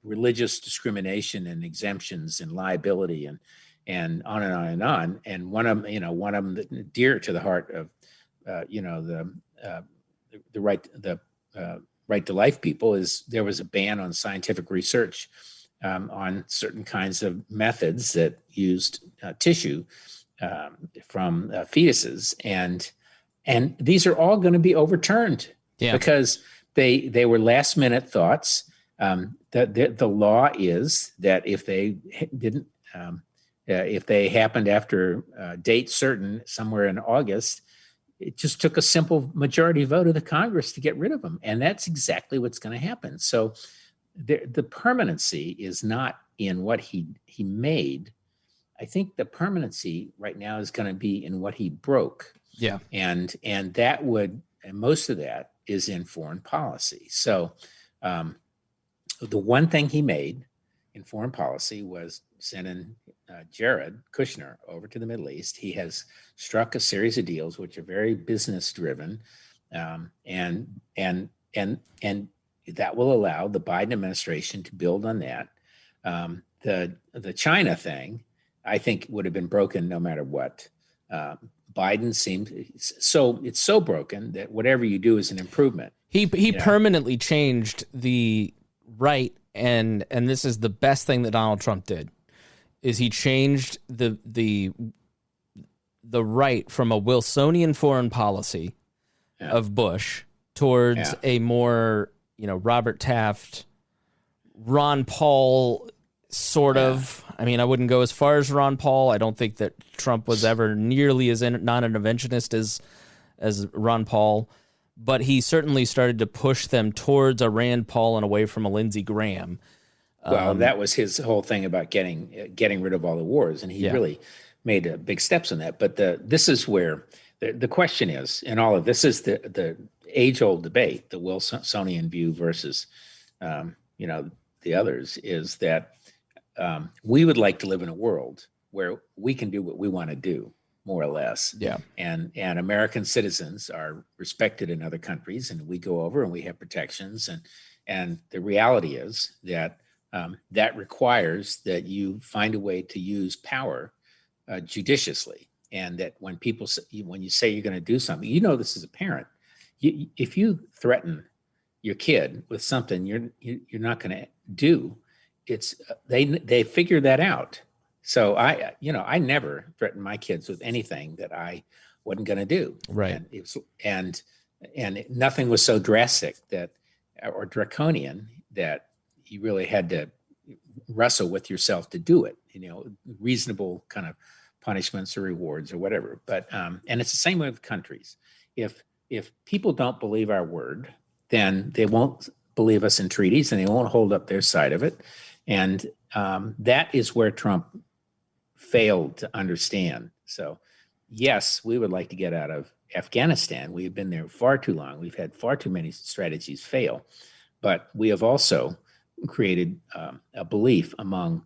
religious discrimination and exemptions and liability and on and on and on. And one of them that dear to the heart of the right to life people is there was a ban on scientific research on certain kinds of methods that used tissue from fetuses, and these are all going to be overturned because they were last minute thoughts. The law is that if they didn't, if they happened after a date certain somewhere in August, it just took a simple majority vote of the Congress to get rid of them. And that's exactly what's going to happen. So the permanency is not in what he made. I think the permanency right now is going to be in what he broke. Yeah. And most of that is in foreign policy. So, the one thing he made in foreign policy was sending Jared Kushner over to the Middle East. He has struck a series of deals which are very business driven, and and that will allow the Biden administration to build on that. The China thing, I think, would have been broken no matter what. Biden seems it's so broken that whatever you do is an improvement. He permanently changed the right, and this is the best thing that Donald Trump did, is he changed the right from a Wilsonian foreign policy of Bush towards a more, Robert Taft, Ron Paul sort of. I mean, I wouldn't go as far as Ron Paul. I don't think that Trump was ever nearly as non-interventionist as Ron Paul, but he certainly started to push them towards a Rand Paul and away from a Lindsey Graham. Well, that was his whole thing about getting rid of all the wars, and he really made big steps on that. But this is where the question is, and all of this is the age-old debate, the Wilsonian view versus, the others, is that we would like to live in a world where we can do what we want to do, more or less. Yeah. And American citizens are respected in other countries, and we go over and we have protections. And the reality is that that requires that you find a way to use power judiciously. And that when you say you're going to do something, this as a parent, if you threaten your kid with something you're not going to do, it's they figure that out. So I never threatened my kids with anything that I wasn't going to do. Right. And nothing was so drastic or draconian that you really had to wrestle with yourself to do it. Reasonable kind of punishments or rewards or whatever. But and it's the same way with countries. If people don't believe our word, then they won't believe us in treaties, and they won't hold up their side of it. And that is where Trump failed to understand. So, yes, we would like to get out of Afghanistan. We've been there far too long. We've had far too many strategies fail. But we have also created a belief among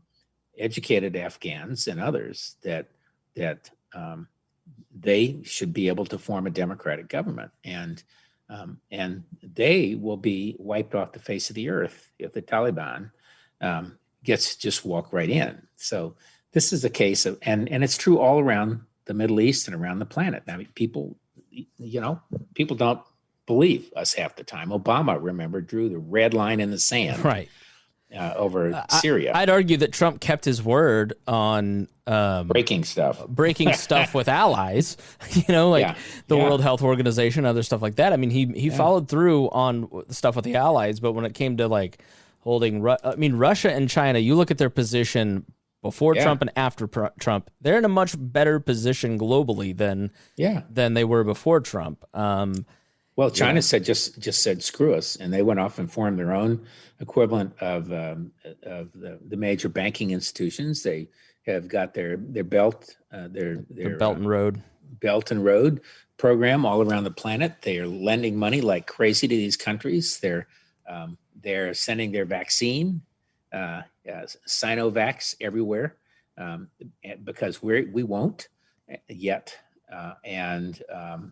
educated Afghans and others that they should be able to form a democratic government. And they will be wiped off the face of the earth if the Taliban gets just walk right in. So this is a case of, and it's true all around the Middle East and around the planet. I mean, people don't believe us half the time. Obama, remember, drew the red line in the sand right over Syria. I'd argue that Trump kept his word on breaking stuff with allies, the World Health Organization, other stuff like that. I mean, he followed through on stuff with the allies, but when it came to holding, Russia and China, you look at their position before Trump and after Trump, they're in a much better position globally than they were before Trump. Well, China just said screw us, and they went off and formed their own equivalent of the major banking institutions. They have got their Belt and Road program all around the planet. They are lending money like crazy to these countries. They're sending their vaccine, Sinovacs everywhere, because we won't yet.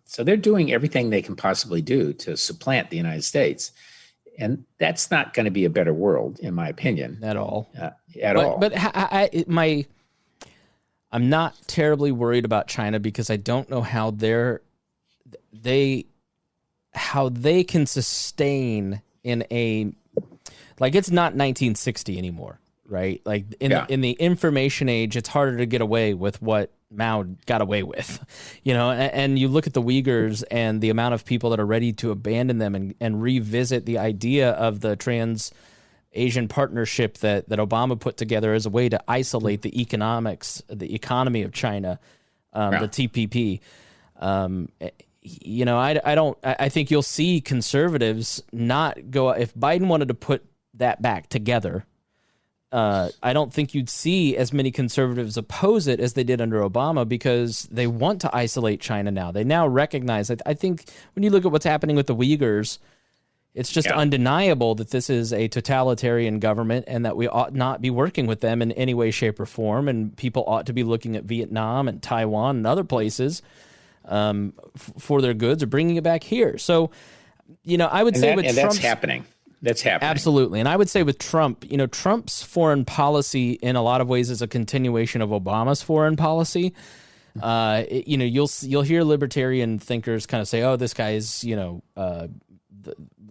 So they're doing everything they can possibly do to supplant the United States. And that's not going to be a better world, in my opinion. At all. But I'm not terribly worried about China because I don't know how they can sustain in it's not 1960 anymore, right? In the information age, it's harder to get away with what Mao got away with, and you look at the Uyghurs and the amount of people that are ready to abandon them and revisit the idea of the Trans-Asian partnership that Obama put together as a way to isolate the economy of China, the TPP. I think you'll see conservatives not go, if Biden wanted to put that back together, I don't think you'd see as many conservatives oppose it as they did under Obama because they want to isolate China now. They now recognize that. I think when you look at what's happening with the Uyghurs, it's just undeniable that this is a totalitarian government and that we ought not be working with them in any way, shape, or form. And people ought to be looking at Vietnam and Taiwan and other places for their goods or bringing it back here. So I would say with Trump's, that's happening. That's happening. Absolutely. And I would say with Trump, Trump's foreign policy in a lot of ways is a continuation of Obama's foreign policy. You'll hear libertarian thinkers kind of say, "Oh, this guy is,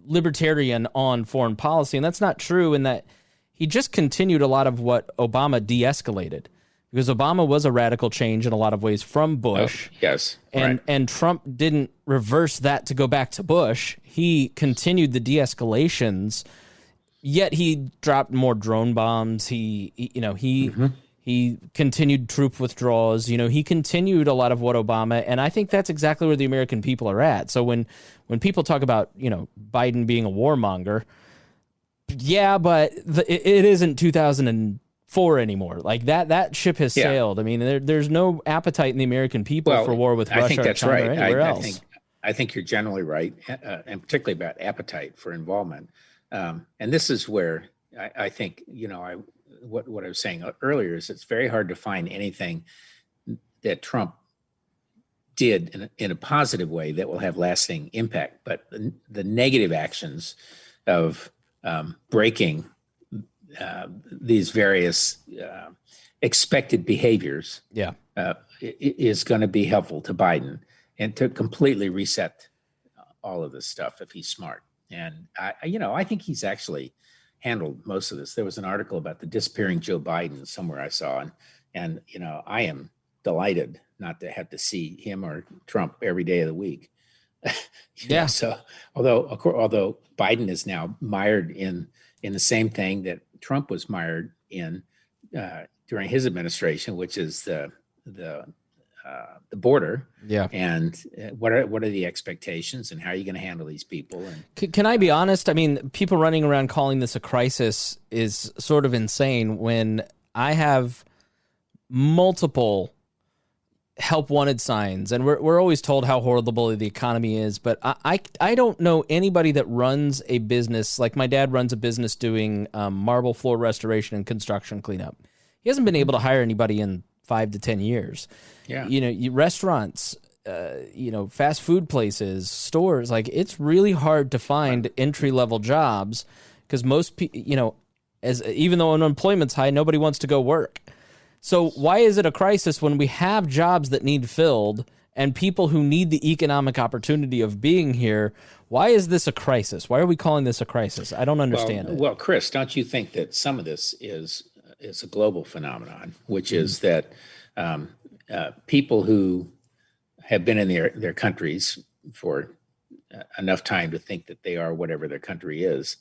libertarian on foreign policy," and that's not true. In that he just continued a lot of what Obama de-escalated, because Obama was a radical change in a lot of ways from Bush. Oh, yes, and Trump didn't reverse that to go back to Bush. He continued the de-escalations, yet he dropped more drone bombs. He continued troop withdrawals. He continued a lot of what Obama, and I think that's exactly where the American people are at. So when people talk about, Biden being a warmonger, yeah, but it isn't 2004 anymore. Like that ship has sailed. I mean, there's no appetite in the American people for war with Russia, I think that's China, right. or anywhere else. I think you're generally right, and particularly about appetite for involvement. And this is where I think, what I was saying earlier is it's very hard to find anything that Trump did in a positive way that will have lasting impact. But the negative actions of breaking these various expected behaviors is going to be helpful to Biden, and to completely reset all of this stuff if he's smart. And I think he's actually handled most of this. There was an article about the disappearing Joe Biden somewhere I saw, and I am delighted not to have to see him or Trump every day of the week. So although Biden is now mired in the same thing that Trump was mired in during his administration, which is the border. Yeah. And what are the expectations, and how are you going to handle these people? And can I be honest? I mean, people running around calling this a crisis is sort of insane, when I have multiple help wanted signs, and we're always told how horrible the economy is, but I don't know anybody that runs a business. Like, my dad runs a business doing marble floor restoration and construction cleanup. He hasn't been able to hire anybody in 5 to 10 years. Yeah. Restaurants, fast food places, stores, like, it's really hard to find entry-level jobs, because most people, even though unemployment's high, nobody wants to go work. So why is it a crisis when we have jobs that need filled and people who need the economic opportunity of being here? Why is this a crisis? Why are we calling this a crisis? I don't understand it. Well, Chris, don't you think that some of this is a global phenomenon, which is that people who have been in their countries for enough time to think that they are whatever their country is,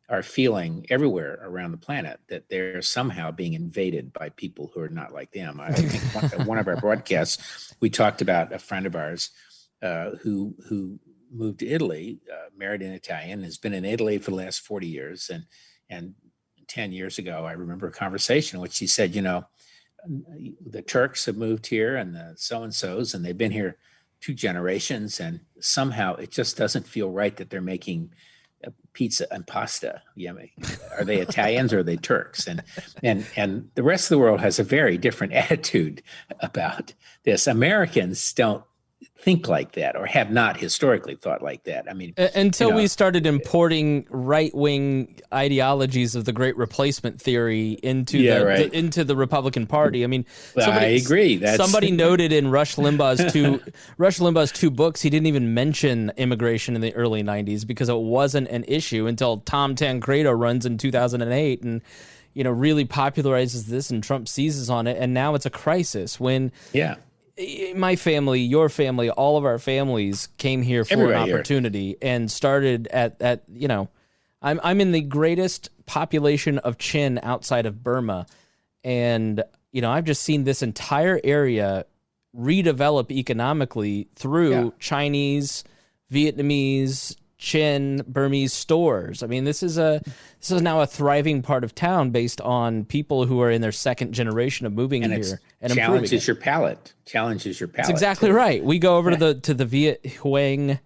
are feeling everywhere around the planet that they're somehow being invaded by people who are not like them. I think one of our broadcasts, we talked about a friend of ours who moved to Italy, married an Italian, has been in Italy for the last 40 years. And 10 years ago, I remember a conversation in which she said, the Turks have moved here, and the so-and-sos, and they've been here 2 generations, and somehow it just doesn't feel right that they're making pizza and pasta. Are they Italians or are they Turks? And the rest of the world has a very different attitude about this. Americans don't think like that, or have not historically thought like that. I mean, until we started importing right-wing ideologies of the Great Replacement theory into the Republican Party. I mean, I agree. Somebody noted in Rush Limbaugh's 2 books, he didn't even mention immigration in the early 90s because it wasn't an issue until Tom Tancredo runs in 2008 and really popularizes this, and Trump seizes on it, and now it's a crisis when my family, your family, all of our families came here for an opportunity and started at I'm in the greatest population of Chin outside of Burma. And, I've just seen this entire area redevelop economically through Chinese, Vietnamese, Chin, Burmese stores. I mean, this is now a thriving part of town based on people who are in their 2nd generation of moving here and challenges your palate. Challenges your palate. That's exactly right. We go over to the Viet Huang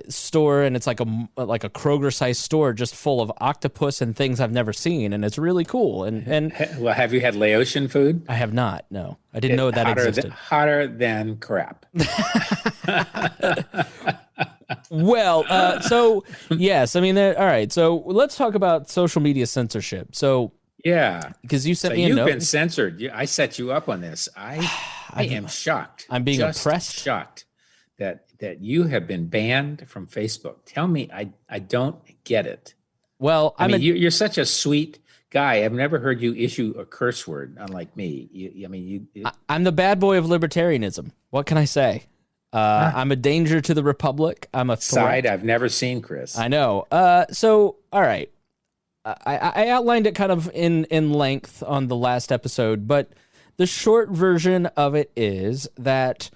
store, and it's like a Kroger sized store just full of octopus and things I've never seen, and it's really cool. And well, have you had Laotian food? I have not. No, I didn't know that existed. Hotter than crap. Well, so yes, I mean, all right. So let's talk about social media censorship. So yeah, because you sent me a you've note. been censored. I set you up on this. I am shocked. I'm being just oppressed. Shocked that you have been banned from Facebook. Tell me, I don't get it. Well, I mean, you're such a sweet guy. I've never heard you issue a curse word, unlike me. I'm the bad boy of libertarianism. What can I say? I'm a danger to the republic. I'm a threat. Side I've never seen, Chris. I know. So, all right. I outlined it kind of in length on the last episode, but the short version of it is that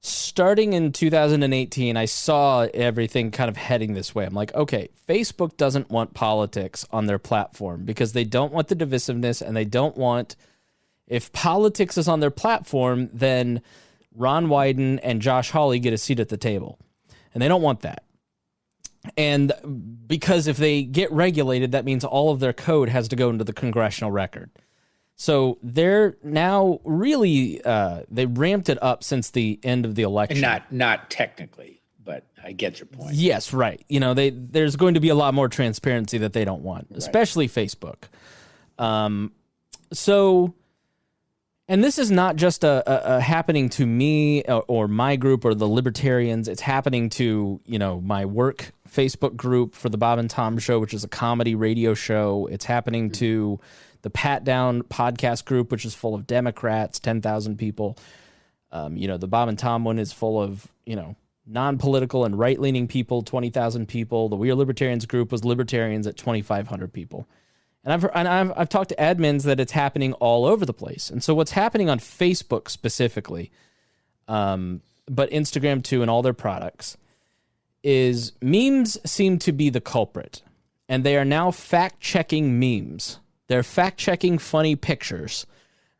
starting in 2018, I saw everything kind of heading this way. I'm like, okay, Facebook doesn't want politics on their platform because they don't want the divisiveness, and they don't want, if politics is on their platform, then Ron Wyden and Josh Hawley get a seat at the table. And they don't want that. And because if they get regulated, that means all of their code has to go into the congressional record. So they're now really, they ramped it up since the end of the election. And not technically, but I get your point. Yes, right. You know, there's going to be a lot more transparency that they don't want, especially Facebook. So, and this is not just a happening to me or my group or the libertarians. It's happening to, my work Facebook group for the Bob and Tom Show, which is a comedy radio show. It's happening to the Pat Down podcast group, which is full of Democrats, 10,000 people. The Bob and Tom one is full of, non-political and right-leaning people, 20,000 people. The We Are Libertarians group was libertarians at 2,500 people. And I've talked to admins that it's happening all over the place. And so what's happening on Facebook specifically, but Instagram too and all their products, is memes seem to be the culprit. And they are now fact-checking memes. They're fact-checking funny pictures.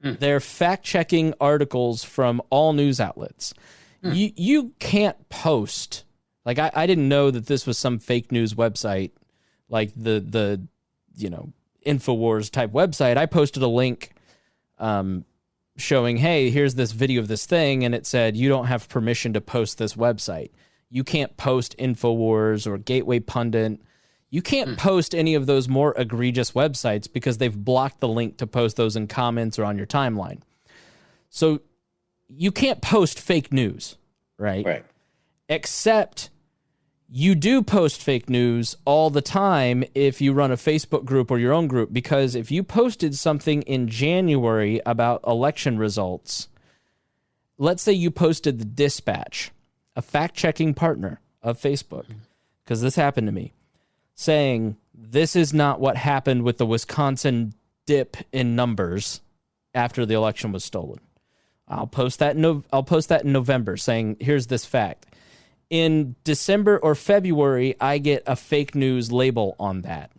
They're fact-checking articles from all news outlets. You can't post. Like, I didn't know that this was some fake news website, like the InfoWars type website. I posted a link showing, hey, here's this video of this thing, and it said, you don't have permission to post this website. You can't post InfoWars or Gateway Pundit. You can't post any of those more egregious websites because they've blocked the link to post those in comments or on your timeline. So you can't post fake news, right? Right. Except you do post fake news all the time if you run a Facebook group or your own group, because if you posted something in January about election results, let's say you posted the Dispatch, a fact-checking partner of Facebook, because this happened to me, saying this is not what happened with the Wisconsin dip in numbers after the election was stolen. I'll post that in November saying, here's this fact. In December or February, I get a fake news label on that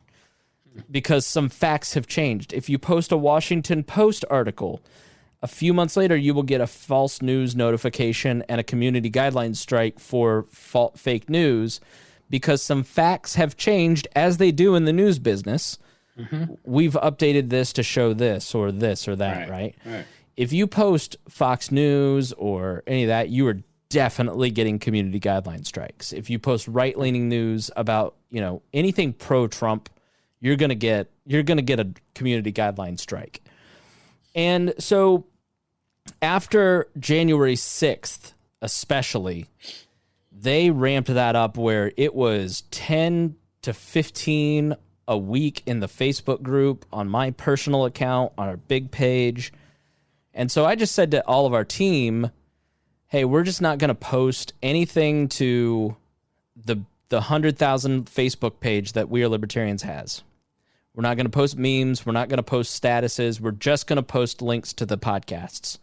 because some facts have changed. If you post a Washington Post article, a few months later, you will get a false news notification and a community guidelines strike for fake news because some facts have changed, as they do in the news business. We've updated this to show this or that, right? If you post Fox News or any of that, you are definitely getting community guideline strikes. If you post right-leaning news about, anything pro-Trump, you're going to get a community guideline strike. And so after January 6th, especially, they ramped that up where it was 10 to 15 a week in the Facebook group, on my personal account, on our big page. And so I just said to all of our team, hey, we're just not going to post anything to the 100,000 Facebook page that We Are Libertarians has. We're not going to post memes. We're not going to post statuses. We're just going to post links to the podcasts.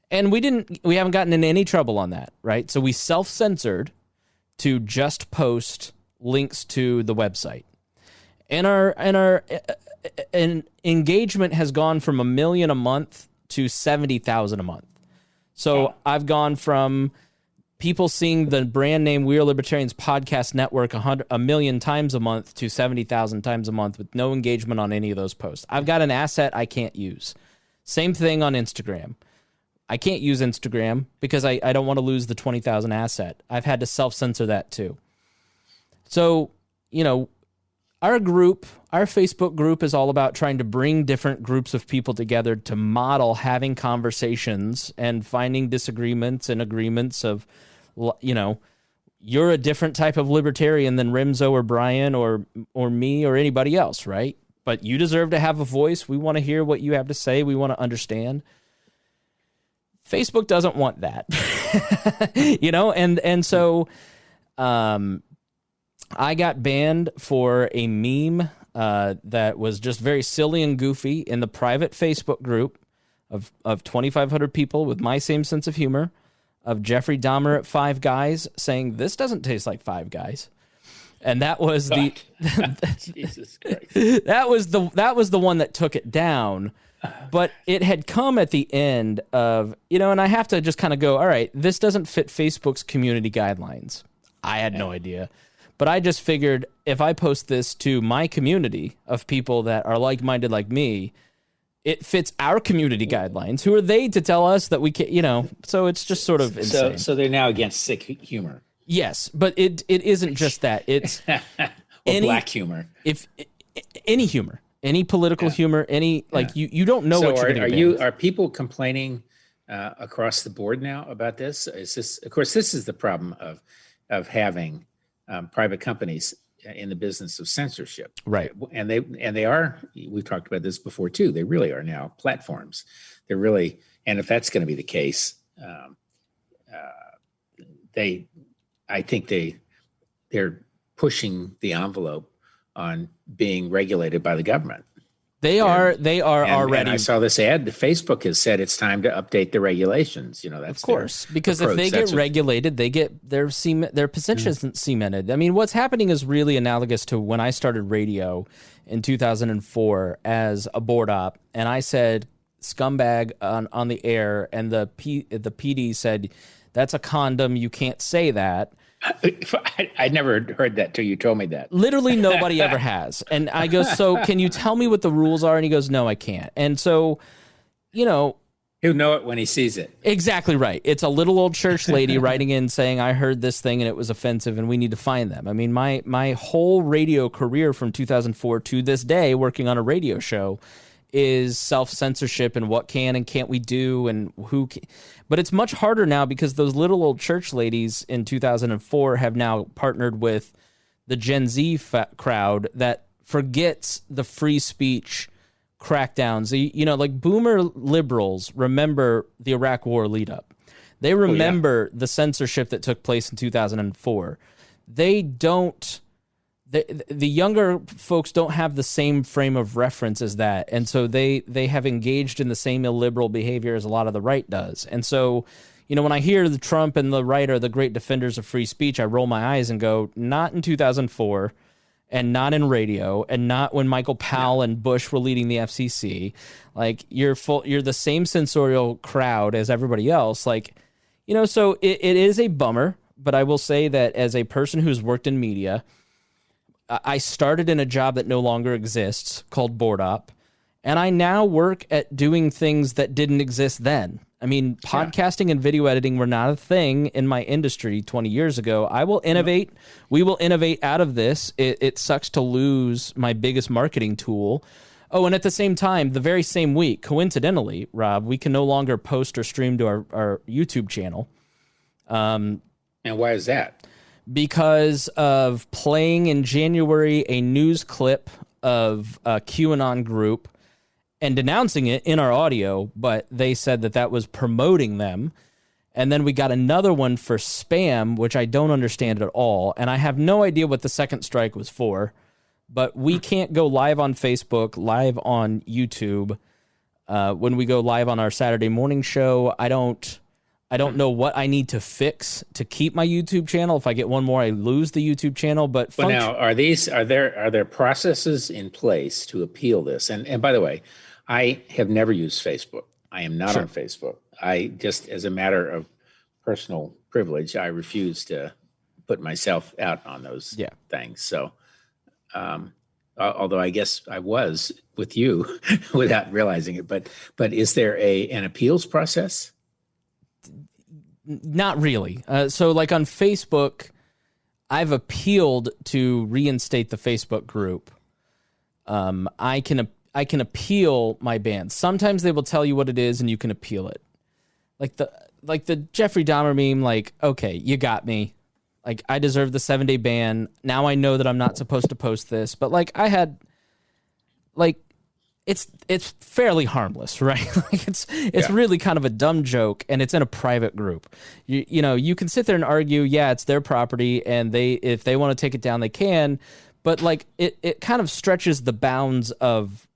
And we haven't gotten in any trouble on that, right? So we self-censored to just post links to the website. And our engagement has gone from 1 million a month to 70,000 a month. So I've gone from people seeing the brand name We Are Libertarians podcast network 1 million times a month to 70,000 times a month with no engagement on any of those posts. I've got an asset I can't use. Same thing on Instagram. I can't use Instagram because I don't want to lose the 20,000 asset. I've had to self-censor that too. So, our Facebook group is all about trying to bring different groups of people together to model having conversations and finding disagreements and agreements of, you're a different type of libertarian than Rimzo or Brian or me or anybody else, right? But you deserve to have a voice. We want to hear what you have to say. We want to understand. Facebook doesn't want that, and so I got banned for a meme that was just very silly and goofy in the private Facebook group of 2,500 people with my same sense of humor, of Jeffrey Dahmer at Five Guys saying, "This doesn't taste like Five Guys." And that was Jesus Christ. That was the one that took it down. But it had come at the end of, and I have to just kind of go, all right, this doesn't fit Facebook's community guidelines. I had no idea. But I just figured if I post this to my community of people that are like-minded like me, it fits our community guidelines. Who are they to tell us that we can't, so it's just sort of insane. So they're now against sick humor. Yes, but it isn't just that. It's black humor. Any humor. Any political humor, you don't know what you're going to get. Are people complaining across the board now about this? Of course, this is the problem of having private companies in the business of censorship. Right. And they are, we've talked about this before too, they really are now platforms. They're really, and if that's going to be the case, I think they're pushing the envelope on being regulated by the government. They are already. And I saw this ad. Facebook has said it's time to update the regulations. That's of course, because approach. If they get regulated, they get their position isn't cemented. I mean, what's happening is really analogous to when I started radio in 2004 as a board op, and I said "scumbag" on the air, and the PD said, "That's a condom. You can't say that." I never heard that till you told me that. Literally nobody ever has. And I go, so can you tell me what the rules are? And he goes, no, I can't. And so, he'll know it when he sees it. Exactly right. It's a little old church lady writing in saying, I heard this thing and it was offensive and we need to find them. I mean, my whole radio career from 2004 to this day, working on a radio show, is self-censorship and what can and can't we do and who can. But it's much harder now because those little old church ladies in 2004 have now partnered with the Gen Z crowd that forgets the free speech crackdowns. Like boomer liberals remember the Iraq War lead up. They remember the censorship that took place in 2004. They don't. The younger folks don't have the same frame of reference as that, and so they have engaged in the same illiberal behavior as a lot of the right does. And so, when I hear the Trump and the right are the great defenders of free speech, I roll my eyes and go, not in 2004, and not in radio, and not when Michael Powell and Bush were leading the FCC. Like you're the same censorial crowd as everybody else. So it is a bummer, but I will say that as a person who's worked in media, I started in a job that no longer exists called board op, and I now work at doing things that didn't exist then. I mean, podcasting and video editing were not a thing in my industry 20 years ago. I will innovate. We will innovate out of this. It sucks to lose my biggest marketing tool. Oh, and at the same time, the very same week, coincidentally, Rob, we can no longer post or stream to our YouTube channel. And why is that? Because of playing in January a news clip of a QAnon group and denouncing it in our audio, but they said that was promoting them. And then we got another one for spam, which I don't understand at all. And I have no idea what the second strike was for, but we can't go live on Facebook, live on YouTube. When we go live on our Saturday morning show, I don't know what I need to fix to keep my YouTube channel. If I get one more, I lose the YouTube channel. But now, are there processes in place to appeal this? And by the way, I have never used Facebook. I am not on Facebook. I just, as a matter of personal privilege, I refuse to put myself out on those things. So, although I guess I was with you without realizing it, but is there an appeals process? Not really. So like on Facebook, I've appealed to reinstate the Facebook group. I can appeal my ban. Sometimes they will tell you what it is and you can appeal it. Like the Jeffrey Dahmer meme, like, okay, you got me. Like, I deserve the 7-day ban. Now I know that I'm not supposed to post this, but like I had, like, it's fairly harmless, right? Like it's really kind of a dumb joke, and it's in a private group. You know, you can sit there and argue, yeah, it's their property, and if they want to take it down, they can. But like it kind of stretches the bounds of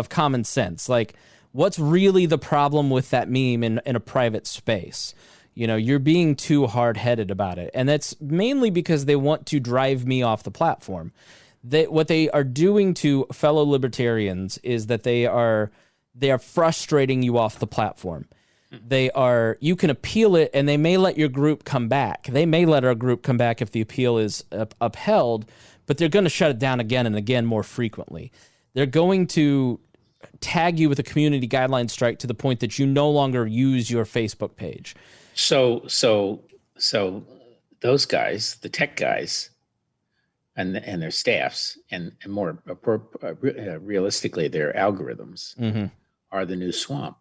common sense. Like, what's really the problem with that meme in a private space? You know, you're being too hard-headed about it, and that's mainly because they want to drive me off the platform. What they are doing to fellow libertarians is that they are frustrating you off the platform. You can appeal it, and they may let your group come back. They may let our group come back if the appeal is upheld, but they're going to shut it down again and again more frequently. They're going to tag you with a community guideline strike to the point that you no longer use your Facebook page. So those guys, the tech guys, and their staffs, and more realistically, their algorithms are the new swamp.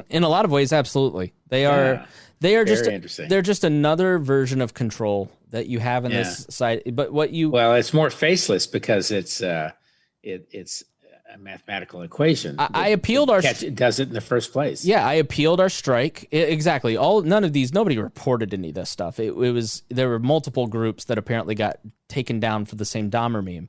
In a lot of ways, absolutely. They are just interesting. They're just another version of control that you have in this site. But it's more faceless because it's a mathematical equation. I appealed it does it in the first place. Yeah, I appealed our strike. Exactly. Nobody reported any of this stuff. There were multiple groups that apparently got taken down for the same Dahmer meme.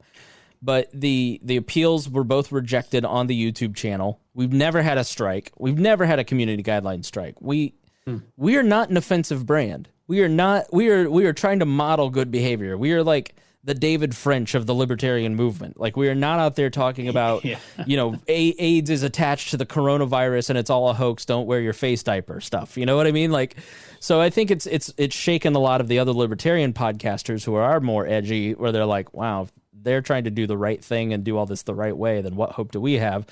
But the appeals were both rejected on the YouTube channel. We've never had a strike. We've never had a community guideline strike. We are not an offensive brand. We are trying to model good behavior. We are like the David French of the libertarian movement. Like, we are not out there talking about, AIDS is attached to the coronavirus and it's all a hoax. Don't wear your face diaper stuff. You know what I mean? Like, so I think it's shaken a lot of the other libertarian podcasters who are more edgy, where they're like, wow, they're trying to do the right thing and do all this the right way. Then what hope do we have?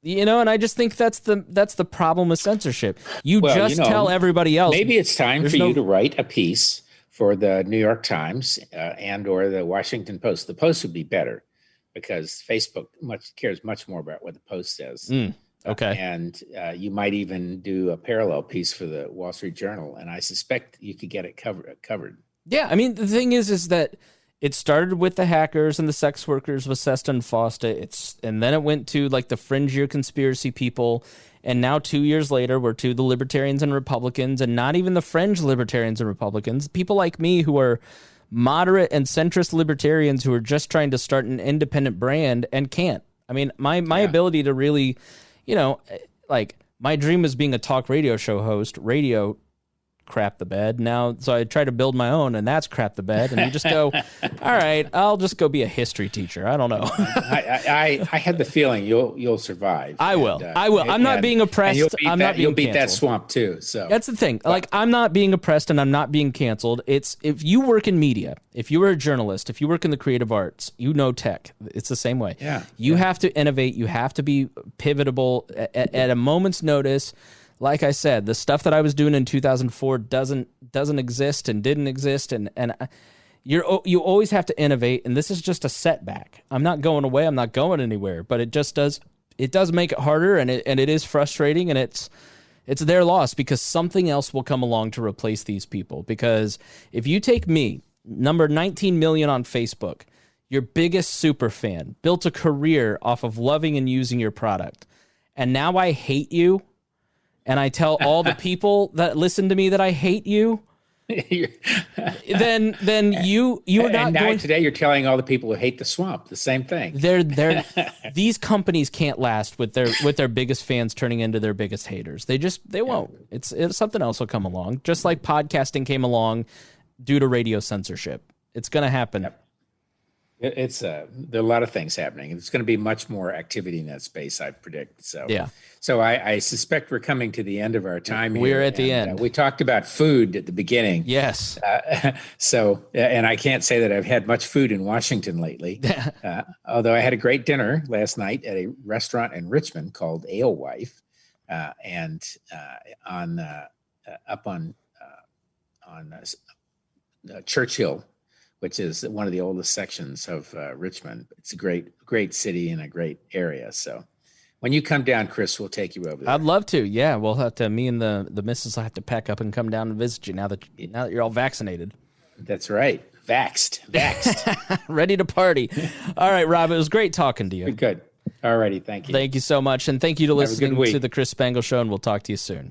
You know, and I just think that's the problem with censorship. Tell everybody else. Maybe it's time for you to write a piece for the New York Times and or the Washington Post. The Post would be better because Facebook cares much more about what the Post says. Okay. And you might even do a parallel piece for the Wall Street Journal, and I suspect you could get it covered. Yeah, I mean, the thing is that it started with the hackers and the sex workers with Sesta and Fosta. And then it went to like the fringier conspiracy people. And now 2 years later, we're to the libertarians and Republicans, and not even the fringe libertarians and Republicans. People like me who are moderate and centrist libertarians who are just trying to start an independent brand and can't. I mean, my ability to really, like, my dream was being a talk radio show host. Radio crap the bed now, so I try to build my own, and that's crap the bed. And you just go, all right, I'll just go be a history teacher. I don't know. I had the feeling you'll survive. I will. I'm not being oppressed. You'll beat that swamp too. So that's the thing. Like, I'm not being oppressed and I'm not being canceled. It's, if you work in media, if you are a journalist, if you work in the creative arts, tech. It's the same way. Yeah. You have to innovate. You have to be pivotable at a moment's notice. Like I said, the stuff that I was doing in 2004 doesn't exist and didn't exist, and you always have to innovate, and this is just a setback. I'm not going away. I'm not going anywhere, but it does make it harder, and it is frustrating, and it's their loss because something else will come along to replace these people. Because if you take me, number 19 million on Facebook, your biggest super fan, built a career off of loving and using your product, and now I hate you. And I tell all the people that listen to me that I hate you, then you are not. And now today you're telling all the people who hate the swamp the same thing. These companies can't last with their biggest fans turning into their biggest haters. They won't. It's something else will come along, just like podcasting came along due to radio censorship. It's going to happen. Yep. There are a lot of things happening. It's going to be much more activity in that space, I predict. So yeah. So I suspect we're coming to the end of our time here. We're at the end. We talked about food at the beginning. Yes. And I can't say that I've had much food in Washington lately. Although I had a great dinner last night at a restaurant in Richmond called Alewife, and up on Churchill. which is one of the oldest sections of Richmond. It's a great city and a great area. So when you come down, Chris, we'll take you over there. I'd love to. Yeah, we'll have to. Me and the missus will have to pack up and come down and visit you now that you're all vaccinated. That's right. Vaxxed. Ready to party. All right, Rob, it was great talking to you. Good. All righty. Thank you. Thank you so much. And thank you to listening to the Chris Spangle Show, and we'll talk to you soon.